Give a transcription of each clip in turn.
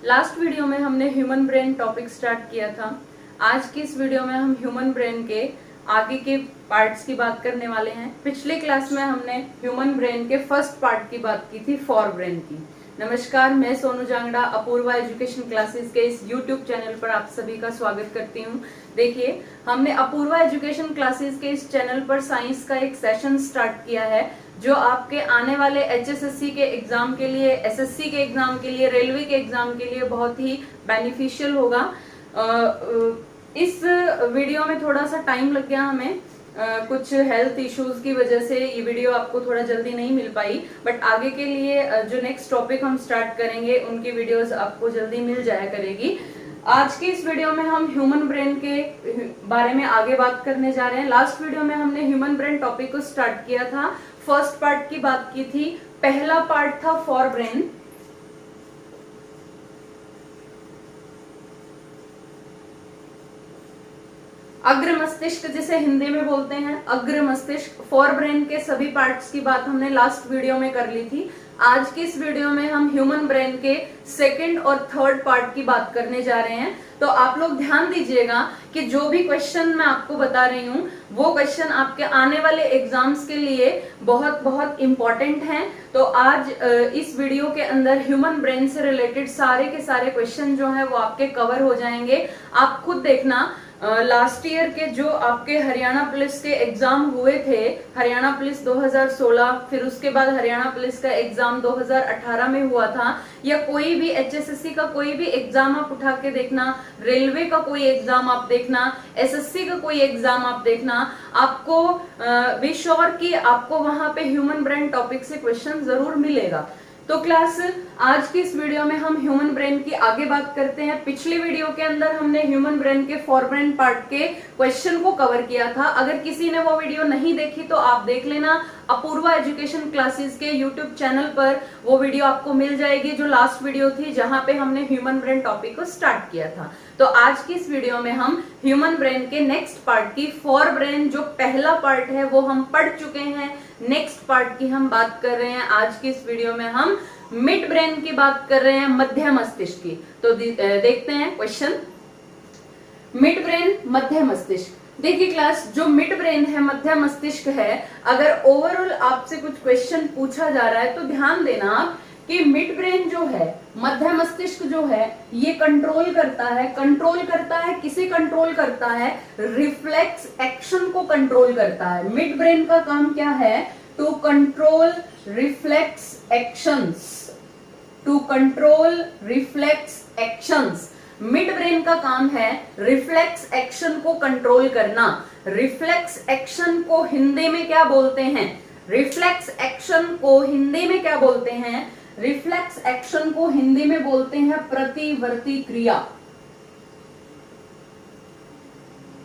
Last video में हमने human brain topic start किया था। आज की इस वीडियो में हम ह्यूमन ब्रेन के आगे के पार्ट्स की बात करने वाले हैं। पिछले क्लास में हमने ह्यूमन ब्रेन के फर्स्ट पार्ट की बात की थी, फॉर ब्रेन की। नमस्कार, मैं सोनू जांगड़ा अपूर्वा एजुकेशन क्लासेस के इस यूट्यूब चैनल पर आप सभी का स्वागत करती हूँ। देखिए, हमने अपूर्वा एजुकेशन क्लासेस के इस चैनल पर साइंस का एक सेशन स्टार्ट किया है जो आपके आने वाले HSSC के एग्जाम के लिए, SSC के एग्जाम के लिए, रेलवे के एग्जाम के लिए बहुत ही बेनिफिशियल होगा। इस वीडियो में थोड़ा सा टाइम लग गया हमें, कुछ हेल्थ इश्यूज की वजह से ये वीडियो आपको थोड़ा जल्दी नहीं मिल पाई, बट आगे के लिए जो नेक्स्ट टॉपिक हम स्टार्ट करेंगे उनकी वीडियोस आपको जल्दी मिल जाया करेगी। आज की इस वीडियो में हम ह्यूमन ब्रेन के बारे में आगे बात करने जा रहे हैं। लास्ट वीडियो में हमने ह्यूमन ब्रेन टॉपिक को स्टार्ट किया था, फर्स्ट पार्ट की बात की थी। पहला पार्ट था फॉर ब्रेन। अग्र मस्तिष्क जिसे हिंदी में बोलते हैं, अग्र मस्तिष्क, फॉर ब्रेन के सभी पार्ट्स की बात हमने लास्ट वीडियो में कर ली थी। आज की इस वीडियो में हम ह्यूमन ब्रेन के सेकंड और थर्ड पार्ट की बात करने जा रहे हैं। तो आप लोग ध्यान दीजिएगा कि जो भी क्वेश्चन मैं आपको बता रही हूँ वो क्वेश्चन आपके आने वाले एग्जाम्स के लिए बहुत बहुत इंपॉर्टेंट हैं। तो आज इस वीडियो के अंदर ह्यूमन ब्रेन से रिलेटेड सारे के सारे क्वेश्चन जो है वो आपके कवर हो जाएंगे। आप खुद देखना, लास्ट ईयर के जो आपके हरियाणा पुलिस के एग्जाम हुए थे, हरियाणा पुलिस 2016, फिर उसके बाद हरियाणा पुलिस का एग्जाम 2018 में हुआ था, या कोई भी HSSC का कोई भी एग्जाम आप उठा के देखना, रेलवे का कोई एग्जाम आप देखना, SSC का कोई एग्जाम आप देखना, आपको बी श्योर कि आपको वहां पे ह्यूमन ब्रेन टॉपिक से क्वेश्चन जरूर मिलेगा। तो क्लास, आज की इस वीडियो में हम ह्यूमन ब्रेन की आगे बात करते हैं। पिछली वीडियो के अंदर हमने ह्यूमन ब्रेन के फॉर ब्रेन पार्ट के क्वेश्चन को कवर किया था। अगर किसी ने वो वीडियो नहीं देखी तो आप देख लेना, अपूर्वा एजुकेशन क्लासेस के यूट्यूब चैनल पर वो वीडियो आपको मिल जाएगी, जो लास्ट वीडियो थी जहां पे हमने ह्यूमन ब्रेन टॉपिक को स्टार्ट किया था। तो आज की इस वीडियो में हम ह्यूमन ब्रेन के नेक्स्ट पार्ट की, फॉर ब्रेन जो पहला पार्ट है वो हम पढ़ चुके हैं, नेक्स्ट पार्ट की हम बात कर रहे हैं। आज की इस वीडियो में हम मिड ब्रेन की बात कर रहे हैं, मध्य मस्तिष्क की। तो देखते हैं क्वेश्चन, मिड ब्रेन, मध्य मस्तिष्क। देखिए क्लास, जो मिड ब्रेन है, मध्य मस्तिष्क है, अगर ओवरऑल आपसे कुछ क्वेश्चन पूछा जा रहा है तो ध्यान देना आप कि मिड ब्रेन जो है, मध्य मस्तिष्क जो है, ये कंट्रोल करता है किसे कंट्रोल करता है? रिफ्लेक्स एक्शन को कंट्रोल करता है। मिड ब्रेन का काम क्या है? To control reflex actions, to control reflex actions. Mid brain का काम है रिफ्लेक्स एक्शन को कंट्रोल करना। रिफ्लेक्स एक्शन को हिंदी में क्या बोलते हैं? रिफ्लेक्स एक्शन को हिंदी में क्या बोलते हैं? रिफ्लेक्स एक्शन को हिंदी में बोलते हैं प्रतिवर्ती क्रिया।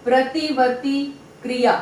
प्रतिवर्ती क्रिया,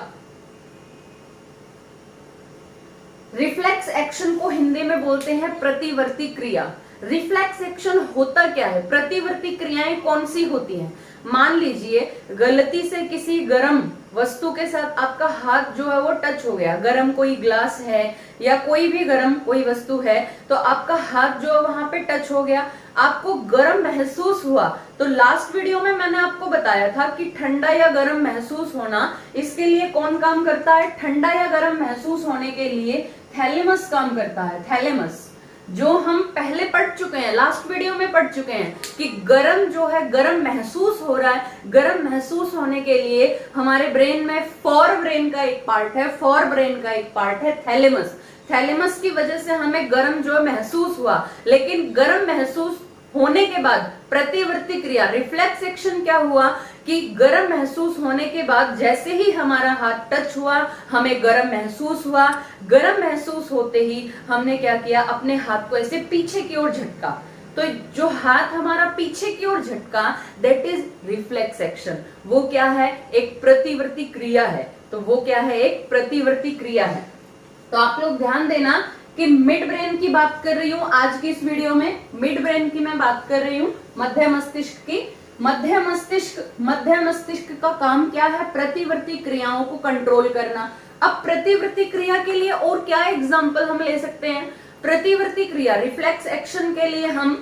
रिफ्लेक्स एक्शन को हिंदी में बोलते हैं प्रतिवर्ती क्रिया। रिफ्लेक्स एक्शन होता क्या है? प्रतिवर्ती क्रियाएं कौन सी होती हैं? मान लीजिए गलती से किसी गर्म वस्तु के साथ आपका हाथ जो है वो टच हो गया, गर्म कोई ग्लास है या कोई भी गर्म कोई वस्तु है, तो आपका हाथ जो वहां पे टच हो गया, आपको गर्म महसूस हुआ। तो लास्ट वीडियो में मैंने आपको बताया था कि ठंडा या गर्म महसूस होना, इसके लिए कौन काम करता है? ठंडा या गर्म महसूस होने के लिए थैलेमस काम करता है। थैलेमस, जो हम पहले पढ़ चुके हैं, लास्ट वीडियो में पढ़ चुके हैं कि गरम जो है, गरम महसूस हो रहा है, गरम महसूस होने के लिए हमारे ब्रेन में फॉर ब्रेन का एक पार्ट है, फॉर ब्रेन का एक पार्ट है थैलेमस। थैलेमस की वजह से हमें गरम जो है महसूस हुआ, लेकिन गरम महसूस होने के बाद प्रतिवर्ती क्रिया, रिफ्लेक्स एक्शन क्या हुआ कि गरम महसूस होने के बाद जैसे ही हमारा हाथ टच हुआ, हमें गरम महसूस हुआ। गरम महसूस होते ही हमने क्या किया? अपने हाथ को ऐसे पीछे की ओर झटका। तो जो हाथ हमारा पीछे की ओर झटका, दैट इज रिफ्लेक्स एक्शन। वो क्या है? एक प्रतिवर्ती क्रिया है। तो वो क्या है? एक प्रतिवर्ती क्रिया है। तो आप लोग ध्यान देना कि मिड ब्रेन की बात कर रही हूं आज की इस वीडियो में, मिड ब्रेन की मैं बात कर रही हूं, मध्य मस्तिष्क की। मध्य मस्तिष्क का काम क्या है? प्रतिवर्ती क्रियाओं को कंट्रोल करना। अब प्रतिवर्ती क्रिया के लिए और क्या एग्जाम्पल हम ले सकते हैं? प्रतिवर्ती क्रिया, रिफ्लेक्स एक्शन के लिए हम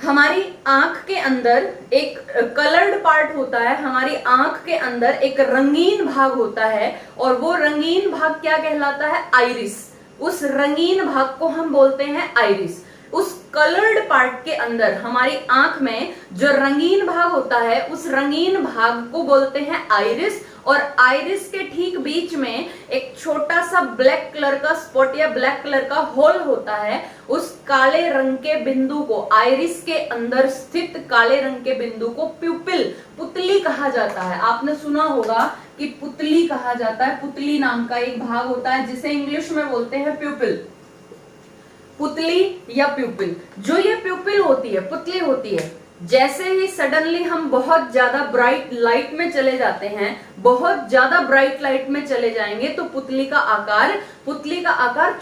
हमारी आंख के अंदर एक कलर्ड पार्ट होता है, हमारी आंख के अंदर एक रंगीन भाग होता है और वो रंगीन भाग क्या कहलाता है? आइरिस। उस रंगीन भाग को हम बोलते हैं आइरिस। उस कलर्ड पार्ट के अंदर हमारी आंख में जो रंगीन भाग होता है उस रंगीन भाग को बोलते हैं आइरिस। और आइरिस के ठीक बीच में एक छोटा सा ब्लैक कलर का स्पॉट या ब्लैक कलर का होल होता है। उस काले रंग के बिंदु को, आइरिस के अंदर स्थित काले रंग के बिंदु को प्यूपिल, पुतली कहा जाता है। आपने सुना होगा कि पुतली कहा जाता है, पुतली नाम का एक भाग होता है जिसे इंग्लिश में बोलते हैं प्यूपिल, पुतली या प्यूपिल। जो ये प्यूपिल होती है, पुतली होती है, जैसे ही सडनली हम बहुत ज्यादा ब्राइट लाइट में चले जाते हैं, बहुत ज्यादा ब्राइट लाइट में चले जाएंगे तो पुतली का आकार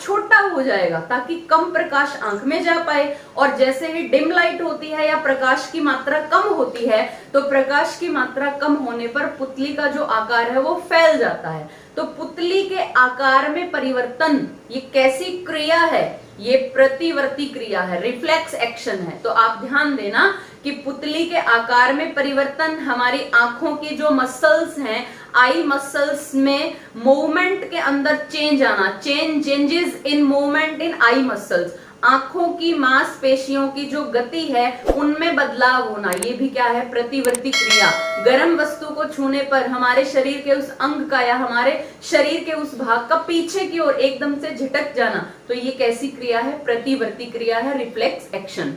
छोटा हो जाएगा ताकि कम प्रकाश आंख में जा पाए। और जैसे ही डिम लाइट होती है या प्रकाश की मात्रा कम होती है तो प्रकाश की मात्रा कम होने पर पुतली का जो आकार है वो फैल जाता है। तो पुतली के आकार में परिवर्तन ये कैसी क्रिया है? ये प्रतिवर्ती क्रिया है, रिफ्लेक्स एक्शन है। तो आप ध्यान देना कि पुतली के आकार में परिवर्तन हमारी आंखों की जो मसल्स हैं, आई मसल्स में मूवमेंट के अंदर चेंज आना, changes in movement in eye muscles, आंखों की मांसपेशियों की जो गति है उनमें बदलाव होना, ये भी क्या है? प्रतिवर्ती क्रिया। गर्म वस्तु को छूने पर हमारे शरीर के उस अंग का या हमारे शरीर के उस भाग का पीछे की ओर एकदम से झटक जाना, तो ये कैसी क्रिया है? प्रतिवर्ती क्रिया है, रिफ्लेक्स एक्शन।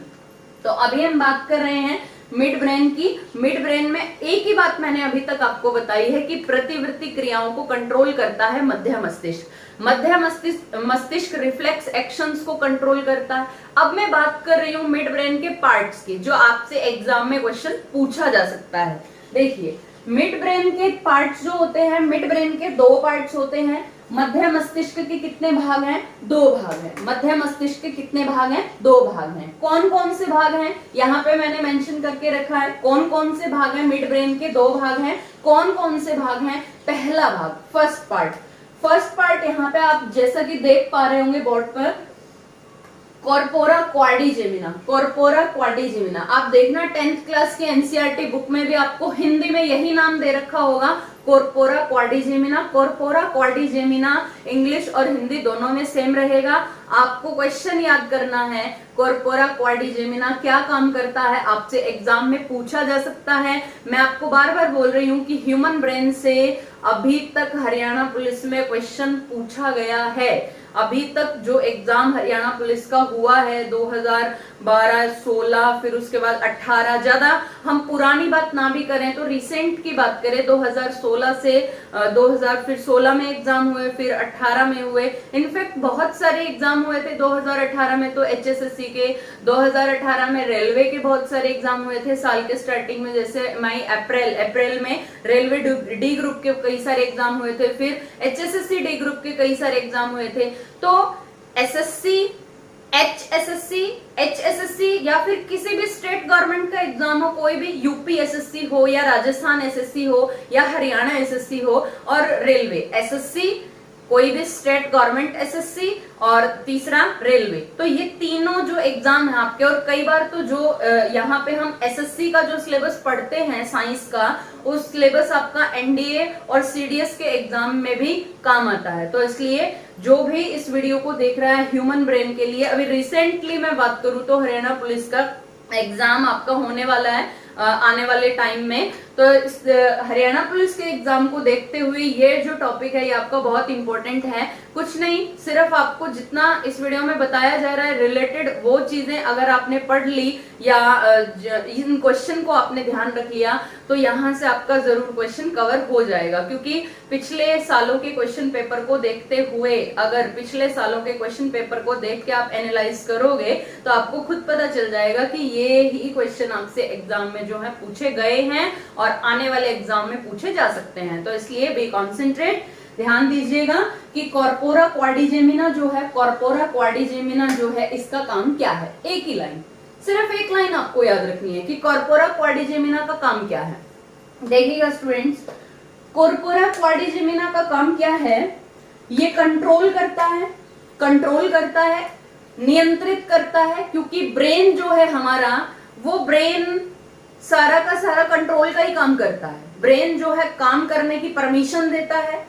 तो अभी हम बात कर रहे हैं मिड ब्रेन की। मिड ब्रेन में एक ही बात मैंने अभी तक आपको बताई है कि प्रतिवर्ती क्रियाओं को कंट्रोल करता है मध्य मस्तिष्क। मध्य मस्तिष्क रिफ्लेक्स एक्शंस को कंट्रोल करता है। अब मैं बात कर रही हूं मिड ब्रेन के पार्ट्स की, जो आपसे एग्जाम में क्वेश्चन पूछा जा सकता है। देखिए, मिड ब्रेन के पार्ट्स जो होते हैं, मिड ब्रेन के दो पार्ट्स होते हैं। मध्य मस्तिष्क के कितने भाग हैं? 2 भाग हैं। मध्य मस्तिष्क के कितने भाग हैं? 2 भाग हैं। कौन कौन से भाग हैं? यहाँ पे मैंने मेंशन करके रखा है कौन कौन से भाग हैं। मिड ब्रेन के 2 भाग हैं। कौन कौन से भाग हैं? पहला भाग, फर्स्ट पार्ट यहाँ पे आप जैसा कि देख पा रहे होंगे बोर्ड पर, कॉर्पोरा क्वाड्रिजेमिना। आप देखना 10th क्लास की एनसीईआरटी बुक में भी आपको हिंदी में यही नाम दे रखा होगा, कॉर्पोरा क्वाड्रिजेमिना। इंग्लिश और हिंदी दोनों में सेम रहेगा। आपको क्वेश्चन याद करना है, कॉर्पोरा क्वाड्रिजेमिना क्या काम करता है, आपसे एग्जाम में पूछा जा सकता है। मैं आपको बार बार बोल रही हूँ कि ह्यूमन ब्रेन से अभी तक हरियाणा पुलिस में क्वेश्चन पूछा गया है। अभी तक जो एग्जाम हरियाणा पुलिस का हुआ है 2012, 16, फिर उसके बाद 18, ज्यादा हम पुरानी बात ना भी करें तो रिसेंट की बात करें 2016 से 2016 में एग्जाम हुए, फिर 18 में हुए। इनफैक्ट बहुत सारे एग्जाम हुए थे 2018 में, तो एचएसएससी के, 2018 में रेलवे के बहुत सारे एग्जाम हुए थे साल के स्टार्टिंग में, जैसे अप्रैल में रेलवे डी ग्रुप के कई सारे एग्जाम हुए थे, फिर एचएसएससी डी ग्रुप के कई सारे एग्जाम हुए थे। तो एसएससी, एचएसएससी या फिर किसी भी स्टेट गवर्नमेंट का एग्जाम हो, कोई भी यूपी एसएससी हो या राजस्थान एसएससी हो या हरियाणा एसएससी हो, और रेलवे एसएससी, कोई भी स्टेट गवर्नमेंट एसएससी, और तीसरा रेलवे, तो ये तीनों जो एग्जाम है आपके। और कई बार तो जो यहाँ पे हम एसएससी का जो सिलेबस पढ़ते हैं साइंस का, उस सिलेबस आपका एनडीए और सीडीएस के एग्जाम में भी काम आता है। तो इसलिए जो भी इस वीडियो को देख रहा है ह्यूमन ब्रेन के लिए, अभी रिसेंटली मैं बात करूं तो हरियाणा पुलिस का एग्जाम आपका होने वाला है आने वाले टाइम में। तो इस हरियाणा पुलिस के एग्जाम को देखते हुए ये जो टॉपिक है ये आपका बहुत इंपॉर्टेंट है। कुछ नहीं, सिर्फ आपको जितना इस वीडियो में बताया जा रहा है रिलेटेड वो चीजें अगर आपने पढ़ ली या इन क्वेश्चन को आपने ध्यान रख लिया तो यहाँ से आपका जरूर क्वेश्चन कवर हो जाएगा। क्योंकि पिछले सालों के क्वेश्चन पेपर को देखते हुए, अगर पिछले सालों के क्वेश्चन पेपर को देख के आप एनालाइज करोगे तो आपको खुद पता चल जाएगा कि ये ही क्वेश्चन आपसे एग्जाम में जो है पूछे गए हैं और आने वाले एग्जाम में पूछे जा सकते हैं। तो इसलिए बी कॉन्सेंट्रेट, ध्यान दीजिएगा कि कॉर्पोरा क्वाड्रिजेमिना जो है इसका काम क्या है। एक ही लाइन, सिर्फ एक लाइन आपको याद रखनी है कि कॉर्पोरा क्वाड्रिजेमिना का काम क्या है। देखिएगा स्टूडेंट्स, कॉर्पोरा क्वाड्रिजेमिना का काम क्या है, ये कंट्रोल करता है, नियंत्रित करता है, क्योंकि ब्रेन जो है हमारा वो ब्रेन सारा का सारा कंट्रोल का ही काम करता है। ब्रेन जो है काम करने की परमिशन देता है,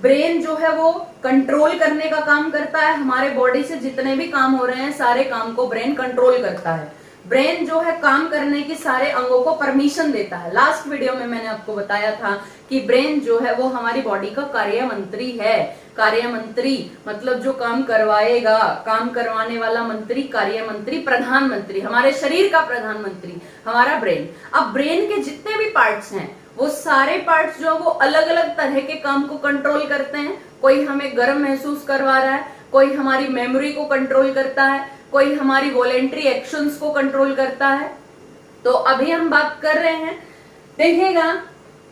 ब्रेन जो है वो कंट्रोल करने का काम करता है। हमारे बॉडी से जितने भी काम हो रहे हैं सारे काम को ब्रेन कंट्रोल करता है। ब्रेन जो है काम करने की सारे अंगों को परमिशन देता है। लास्ट वीडियो में मैंने आपको बताया था कि ब्रेन जो है वो हमारी बॉडी का कार्य मंत्री है। कार्य मंत्री मतलब जो काम करवाएगा, काम करवाने वाला मंत्री, कार्य मंत्री, प्रधानमंत्री, हमारे शरीर का प्रधानमंत्री हमारा ब्रेन। अब ब्रेन के जितने भी पार्ट्स हैं वो सारे पार्ट्स जो वो अलग अलग तरह के काम को कंट्रोल करते हैं। कोई हमें गर्म महसूस करवा रहा है, कोई हमारी मेमोरी को कंट्रोल करता है, कोई हमारी वॉलेंट्री एक्शंस को कंट्रोल करता है। तो अभी हम बात कर रहे हैं, देखिएगा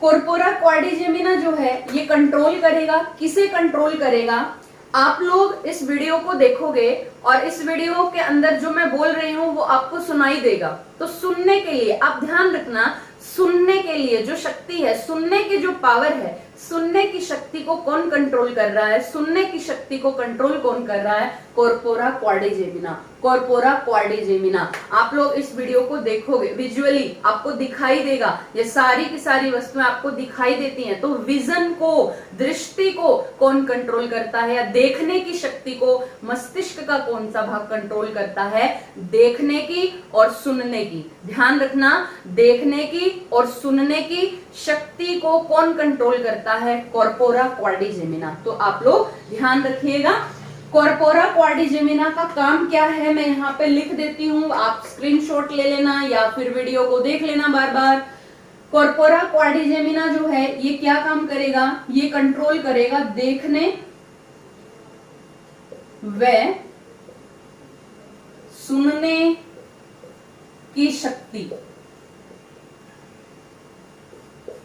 कॉर्पोरा क्वाड्रिजेमिना जो है ये कंट्रोल करेगा। किसे कंट्रोल करेगा? आप लोग इस वीडियो को देखोगे और इस वीडियो के अंदर जो मैं बोल रही हूँ वो आपको सुनाई देगा। तो सुनने के लिए आप ध्यान रखना, सुनने के लिए जो शक्ति है, सुनने की जो पावर है, सुनने की शक्ति को कौन कंट्रोल कर रहा है? सुनने की शक्ति को कंट्रोल कौन कर रहा है? Corpora quadrigemina. Corpora quadrigemina. आप लोग इस वीडियो को देखोगे, विजुअली आपको दिखाई देगा, ये सारी की सारी वस्तुएं आपको दिखाई देती हैं। तो विजन को, दृष्टि को कौन कंट्रोल करता है? या देखने की शक्ति को मस्तिष्क का कौन सा भाग कंट्रोल करता है? देखने की और सुनने की। ध्यान रखना, देखने की और सुनने की शक्ति को कौन कंट्रोल करता है? Corpora quadrigemina. तो आप लोग ध्यान रखिएगा, कॉर्पोरा क्वाड्रिजेमिना का काम क्या है मैं यहाँ पे लिख देती हूँ, आप स्क्रीनशॉट ले लेना या फिर वीडियो को देख लेना बार बार। कॉर्पोरा क्वाड्रिजेमिना जो है ये क्या काम करेगा? ये कंट्रोल करेगा देखने व सुनने की शक्ति।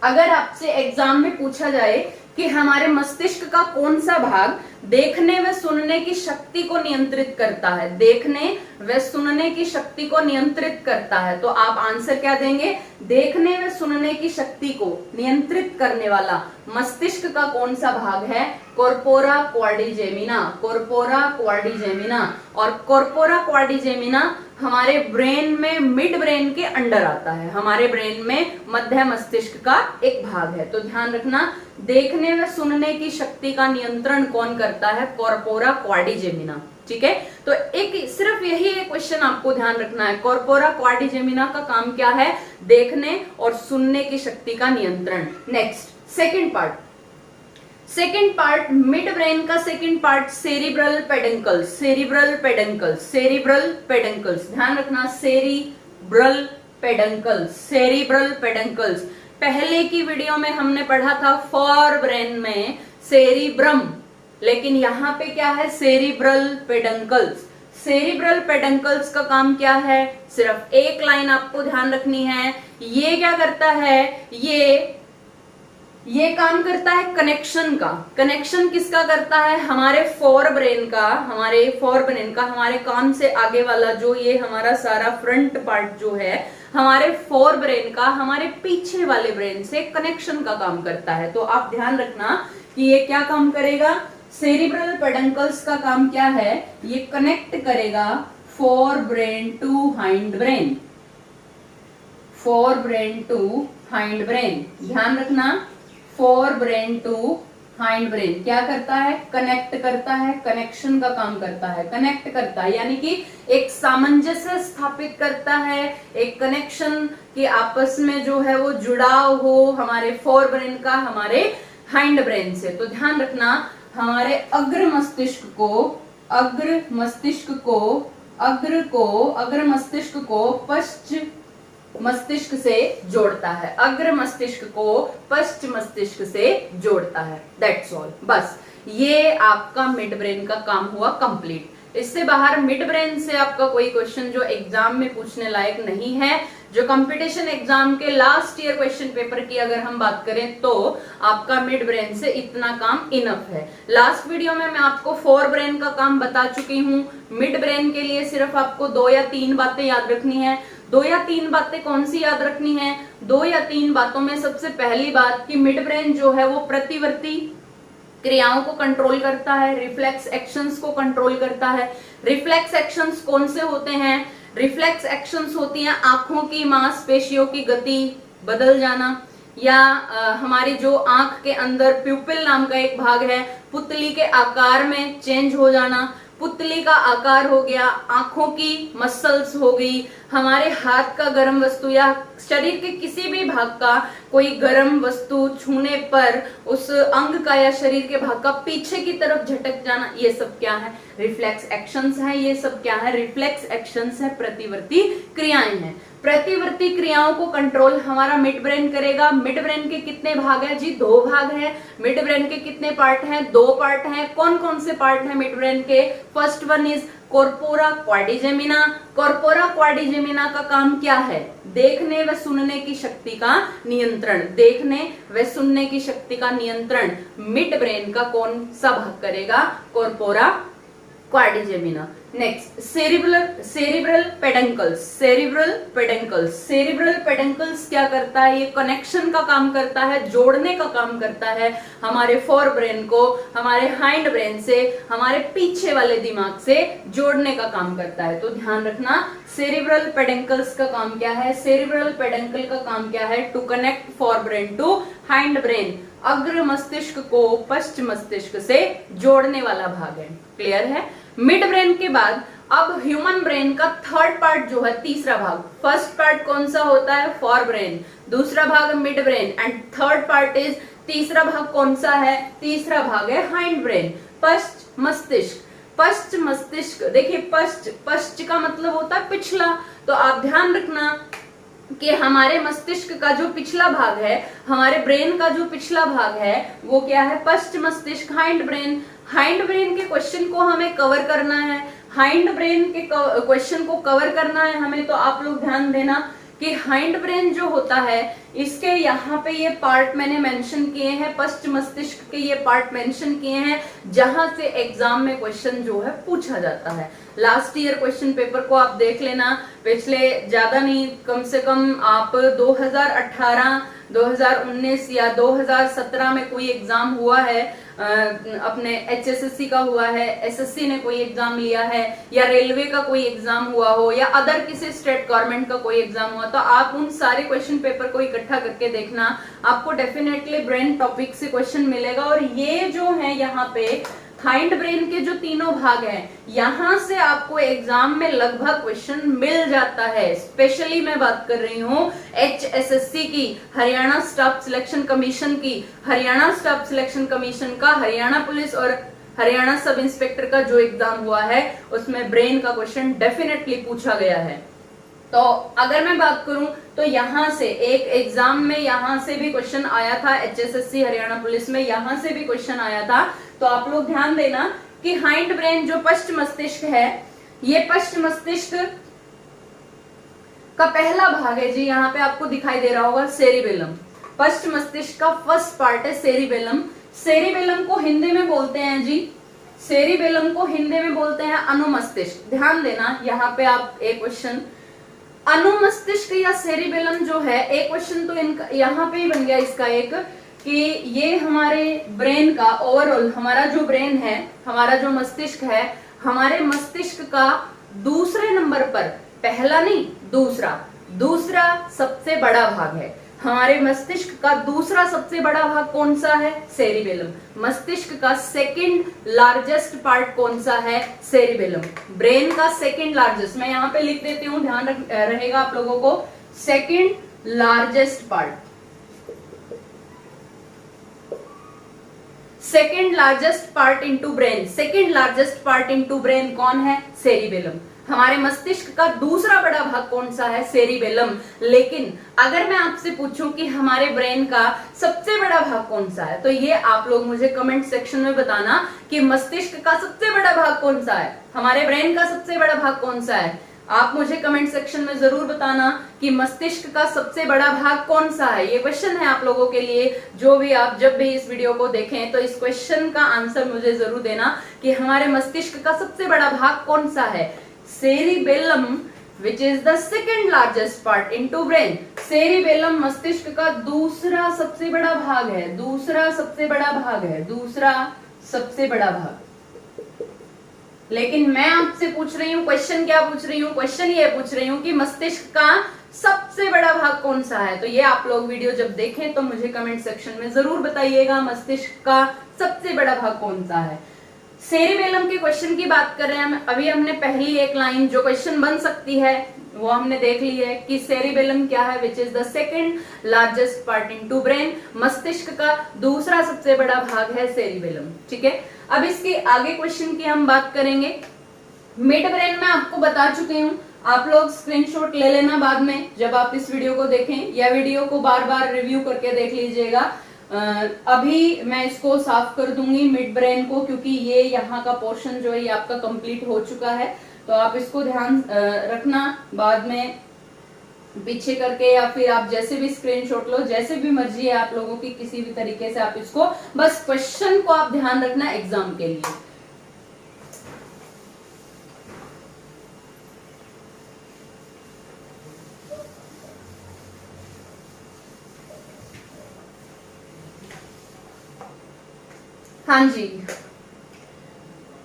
अगर आपसे एग्जाम में पूछा जाए कि हमारे मस्तिष्क का कौन सा भाग देखने व सुनने की शक्ति को नियंत्रित करता है, देखने व सुनने की शक्ति को नियंत्रित करता है, तो आप आंसर क्या देंगे? देखने व सुनने की शक्ति को नियंत्रित करने वाला मस्तिष्क का कौन सा भाग है? Corpora quadrigemina. Corpora quadrigemina. और कॉर्पोरा क्वाड्रिजेमिना हमारे ब्रेन में मिड ब्रेन के अंडर आता है। हमारे ब्रेन में मध्य मस्तिष्क का एक भाग है। तो ध्यान रखना, देखने व सुनने की शक्ति का नियंत्रण कौन करता है? Corpora quadrigemina. ठीक है, तो एक सिर्फ यही एक क्वेश्चन आपको ध्यान रखना है, कॉर्पोरा क्वाड्रिजेमिना का काम क्या है? देखने और सुनने की शक्ति का नियंत्रण। Next, second part. Second part mid brain का second part cerebral peduncles. Cerebral peduncles, cerebral peduncles, ध्यान रखना, सेरिब्रल पेडंकल्स, सेरिब्रल पेडंकल्स। पहले की वीडियो में हमने पढ़ा था फॉर ब्रेन में सेरिब्रम, लेकिन यहाँ पे क्या है? Cerebral peduncles. सेरिब्रल पेडंकल्स का काम क्या है? सिर्फ एक लाइन आपको ध्यान रखनी है। ये क्या करता है? ये काम करता है कनेक्शन का। कनेक्शन किसका करता है? हमारे फोर ब्रेन का, हमारे कान से आगे वाला जो ये हमारा सारा फ्रंट पार्ट जो है हमारे फोर ब्रेन का, हमारे पीछे वाले ब्रेन से कनेक्शन का काम करता है। तो आप ध्यान रखना कि ये क्या काम करेगा? सेरिब्रल पेडंकल्स का काम क्या है? ये कनेक्ट करेगा fore brain to hind brain, fore brain to hind brain. ध्यान रखना, fore brain to hind brain क्या करता है? कनेक्ट करता है, कनेक्शन का काम करता है, कनेक्ट करता है, यानी कि एक सामंजस्य स्थापित करता है, एक कनेक्शन के आपस में जो है वो जुड़ाव हो हमारे फोर ब्रेन का हमारे हाइंड ब्रेन से। तो ध्यान रखना, हमारे अग्र मस्तिष्क को पश्च मस्तिष्क से जोड़ता है, अग्र मस्तिष्क को पश्च मस्तिष्क से जोड़ता है। दैट्स ऑल, बस ये आपका मिड ब्रेन का काम हुआ कंप्लीट। इससे बाहर मिड ब्रेन से आपका कोई क्वेश्चन जो एग्जाम में पूछने लायक नहीं है, जो कंपटीशन एग्जाम के लास्ट ईयर क्वेश्चन पेपर की अगर हम बात करें तो आपका मिड ब्रेन से इतना काम इनफ है। लास्ट वीडियो में मैं आपको फोर ब्रेन का काम बता चुकी हूँ। मिड ब्रेन के लिए सिर्फ आपको 2 या 3 बातें याद रखनी है। 2 या 3 बातें कौन सी याद रखनी है? 2 या 3 बातों में सबसे पहली बात कि मिड ब्रेन जो है वो प्रतिवर्ती क्रियाओं को कंट्रोल करता है, रिफ्लेक्स एक्शंस को कंट्रोल करता है। रिफ्लेक्स एक्शंस कौन से होते हैं? रिफ्लेक्स एक्शंस होती हैं आंखों की मांसपेशियों की गति बदल जाना, या हमारी जो आंख के अंदर प्यूपिल नाम का एक भाग है, पुतली के आकार में चेंज हो जाना, पुतली का आकार हो गया, आंखों की मसल्स हो गई, हमारे हाथ का गर्म वस्तु या शरीर के किसी भी भाग का कोई गर्म वस्तु छूने पर उस अंग का या शरीर के भाग का पीछे की तरफ झटक जाना, ये सब क्या है? रिफ्लेक्स एक्शंस है। ये सब क्या है? रिफ्लेक्स एक्शंस है, प्रतिवर्ती क्रियाएं हैं। प्रतिवर्ती क्रियाओं को कंट्रोल हमारा मिड ब्रेन करेगा। मिड ब्रेन के कितने भाग है जी? 2 भाग है। मिड ब्रेन के कितने पार्ट हैं? 2 पार्ट हैं। कौन कौन से पार्ट हैं मिड ब्रेन के? First one is corpora quadrigemina. Corpora quadrigemina का काम क्या है? देखने व सुनने की शक्ति का नियंत्रण। देखने व सुनने की शक्ति का नियंत्रण मिड ब्रेन का कौन सा भाग करेगा? Corpora quadrigemina. Next cerebral peduncles. Cerebral peduncles. Cerebral peduncles क्या करता है? ये कनेक्शन का काम करता है, जोड़ने का काम करता है हमारे फोर ब्रेन को हमारे हाइंड ब्रेन से, हमारे पीछे वाले दिमाग से जोड़ने का काम करता है। तो ध्यान रखना, सेरिब्रल पेडंकल्स का काम क्या है? सेरिब्रल पेडंकल का काम क्या है? To connect fore brain to hind brain. अग्र मस्तिष्क को पश्च मस्तिष्क से जोड़ने वाला भाग है। क्लियर है? मिड ब्रेन के बाद अब ह्यूमन ब्रेन का थर्ड पार्ट जो है, तीसरा भाग। फर्स्ट पार्ट कौन सा होता है? Fore brain. दूसरा भाग mid brain and third part is, तीसरा भाग कौन सा है? तीसरा भाग है हाइंड ब्रेन, पश्च मस्तिष्क। पश्च मस्तिष्क, देखिए पश्च का मतलब होता है पिछला। तो आप ध्यान रखना कि हमारे मस्तिष्क का जो पिछला भाग है, हमारे ब्रेन का जो पिछला भाग है वो क्या है? पश्च मस्तिष्क, हाइंड ब्रेन। हाइंड ब्रेन के क्वेश्चन को हमें कवर करना है, हाइंड ब्रेन के क्वेश्चन को कवर करना है हमें। तो आप लोग ध्यान देना कि हाइंड ब्रेन जो होता है, इसके यहाँ पे ये पार्ट मैंने मेंशन किए हैं, पश्च मस्तिष्क के ये पार्ट मेंशन किए हैं जहां से एग्जाम में क्वेश्चन जो है पूछा जाता है। लास्ट ईयर क्वेश्चन पेपर को आप देख लेना, पिछले ज्यादा नहीं, कम से कम आप 2018, 2019 या 2017 में कोई एग्जाम हुआ है, अपने HSSC का हुआ है, SSC ने कोई एग्जाम लिया है, या रेलवे का कोई एग्जाम हुआ हो, या अदर किसी स्टेट गवर्नमेंट का कोई एग्जाम हुआ, तो आप उन सारे क्वेश्चन पेपर को इकट्ठा करके देखना, आपको डेफिनेटली ब्रेन टॉपिक से क्वेश्चन मिलेगा। और ये जो है यहाँ पे हाइंड ब्रेन के जो तीनों भाग हैं, यहां से आपको एग्जाम में लगभग क्वेश्चन मिल जाता है। स्पेशली मैं बात कर रही हूँ HSSC की, हरियाणा स्टाफ सिलेक्शन कमीशन की, हरियाणा स्टाफ सिलेक्शन कमीशन का, हरियाणा पुलिस और हरियाणा सब इंस्पेक्टर का जो एग्जाम हुआ है उसमें ब्रेन का क्वेश्चन डेफिनेटली पूछा गया है। तो अगर मैं बात करूं तो यहां से एक एग्जाम में यहां से भी क्वेश्चन आया था, HSSC हरियाणा पुलिस में यहां से भी क्वेश्चन आया था। तो आप लोग ध्यान देना कि हाइंड ब्रेन जो पश्च मस्तिष्क है, ये पश्च मस्तिष्क का पहला भाग है जी, यहाँ पे आपको दिखाई दे रहा होगा सेरिबेलम। पश्च मस्तिष्क का फर्स्ट पार्ट है सेरिबेलम। सेरिबेलम को हिंदी में बोलते हैं जी, सेरिबेलम को हिंदी में बोलते हैं अनुमस्तिष्क। ध्यान देना, यहाँ पे आप एक क्वेश्चन अनुमस्तिष्क या सेरिबेलम जो है, एक क्वेश्चन तो इनका यहाँ पे ही बन गया इसका एक, कि ये हमारे ब्रेन का ओवरऑल, हमारा जो ब्रेन है, हमारा जो मस्तिष्क है, हमारे मस्तिष्क का दूसरे नंबर पर, पहला नहीं दूसरा सबसे बड़ा भाग है। हमारे मस्तिष्क का दूसरा सबसे बड़ा भाग कौन सा है? सेरिबेलम। मस्तिष्क का सेकंड लार्जेस्ट पार्ट कौन सा है? सेरिबेलम। ब्रेन का सेकंड लार्जेस्ट, मैं यहाँ पे लिख देती हूँ, ध्यान रहेगा आप लोगों को, second largest part, second largest part into brain. Second largest part into brain कौन है? सेरिबेलम। हमारे मस्तिष्क का दूसरा बड़ा भाग कौन सा है? सेरिबेलम। लेकिन अगर मैं आपसे पूछूं कि हमारे ब्रेन का सबसे बड़ा भाग कौन सा है, तो ये आप लोग मुझे कमेंट सेक्शन में बताना कि मस्तिष्क का सबसे बड़ा भाग कौन सा है, हमारे ब्रेन का सबसे बड़ा भाग कौन सा है। आप मुझे कमेंट सेक्शन में जरूर बताना कि मस्तिष्क का सबसे बड़ा भाग कौन सा है। ये क्वेश्चन है आप लोगों के लिए, जो भी आप जब भी इस वीडियो को देखें तो इस क्वेश्चन का आंसर मुझे जरूर देना कि हमारे मस्तिष्क का सबसे बड़ा भाग कौन सा है। Cerebellum which is the second largest part into brain। Cerebellum मस्तिष्क का दूसरा सबसे बड़ा भाग है, दूसरा सबसे बड़ा भाग है, दूसरा सबसे बड़ा भाग। लेकिन मैं आपसे पूछ रही हूँ, क्वेश्चन क्या पूछ रही हूँ, क्वेश्चन ये पूछ रही हूँ कि मस्तिष्क का सबसे बड़ा भाग कौन सा है। तो ये आप लोग वीडियो जब देखें तो मुझे कमेंट सेक्शन में जरूर बताइएगा मस्तिष्क का सबसे बड़ा भाग कौन सा है। सेरिबेलम के क्वेश्चन की बात कर रहे हैं। अभी हमने पहली एक लाइन जो क्वेश्चन बन सकती है वो हमने देख ली है कि सेरिबेलम क्या है, which is the second largest part into brain. मस्तिष्क का दूसरा सबसे बड़ा भाग है सेरिबेलम। ठीक है, अब इसके आगे क्वेश्चन की हम बात करेंगे। मिड ब्रेन में आपको बता चुके हूँ, आप लोग स्क्रीनशॉट ले लेना बाद में जब आप इस वीडियो को देखें, या वीडियो को बार बार रिव्यू करके देख लीजिएगा। अभी मैं इसको साफ कर दूंगी मिड ब्रेन को, क्योंकि ये यहाँ का पोर्शन जो है ये आपका कंप्लीट हो चुका है। तो आप इसको ध्यान रखना, बाद में पीछे करके या फिर आप जैसे भी स्क्रीनशॉट लो, जैसे भी मर्जी है आप लोगों की, किसी भी तरीके से आप इसको, बस क्वेश्चन को आप ध्यान रखना एग्जाम के लिए। हाँ जी,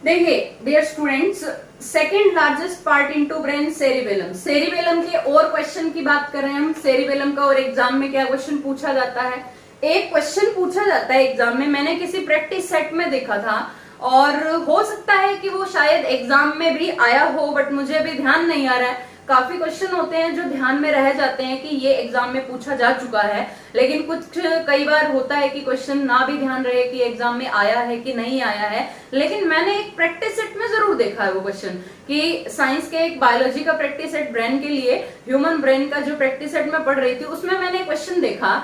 देखिए dear students, second largest part into brain cerebellum. Cerebellum के और क्वेश्चन की बात कर रहे हैं हम। सेरिबेलम का और एग्जाम में क्या क्वेश्चन पूछा जाता है, एक क्वेश्चन पूछा जाता है एग्जाम में, मैंने किसी प्रैक्टिस सेट में देखा था और हो सकता है कि वो शायद एग्जाम में भी आया हो, बट मुझे अभी ध्यान नहीं आ रहा है। काफी क्वेश्चन होते हैं जो ध्यान में रह जाते हैं कि ये एग्जाम में पूछा जा चुका है, लेकिन कुछ कई बार होता है कि क्वेश्चन ना भी ध्यान रहे कि एग्जाम में आया है कि नहीं आया है। लेकिन मैंने एक प्रैक्टिस सेट में जरूर देखा है वो क्वेश्चन, कि साइंस के एक बायोलॉजी का प्रैक्टिस सेट ब्रेन के लिए, ह्यूमन ब्रेन का जो प्रैक्टिस सेट में पढ़ रही थी, उसमें मैंने क्वेश्चन देखा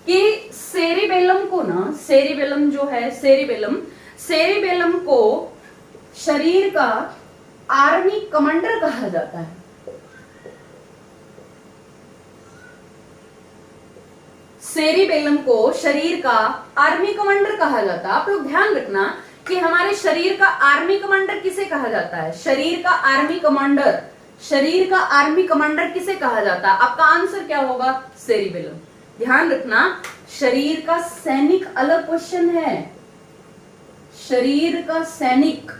कि सेरिबेलम को ना, सेरिबेलम जो है, सेरिबेलम को शरीर का आर्मी कमांडर कहा जाता है। सेरिबेलम को शरीर का आर्मी कमांडर कहा जाता है। आप लोग ध्यान रखना कि हमारे शरीर का आर्मी कमांडर किसे कहा जाता है, शरीर का आर्मी कमांडर, शरीर का आर्मी कमांडर किसे कहा जाता है। आपका आंसर क्या होगा, सेरिबेलम। ध्यान रखना, शरीर का सैनिक अलग क्वेश्चन है, शरीर का सैनिक,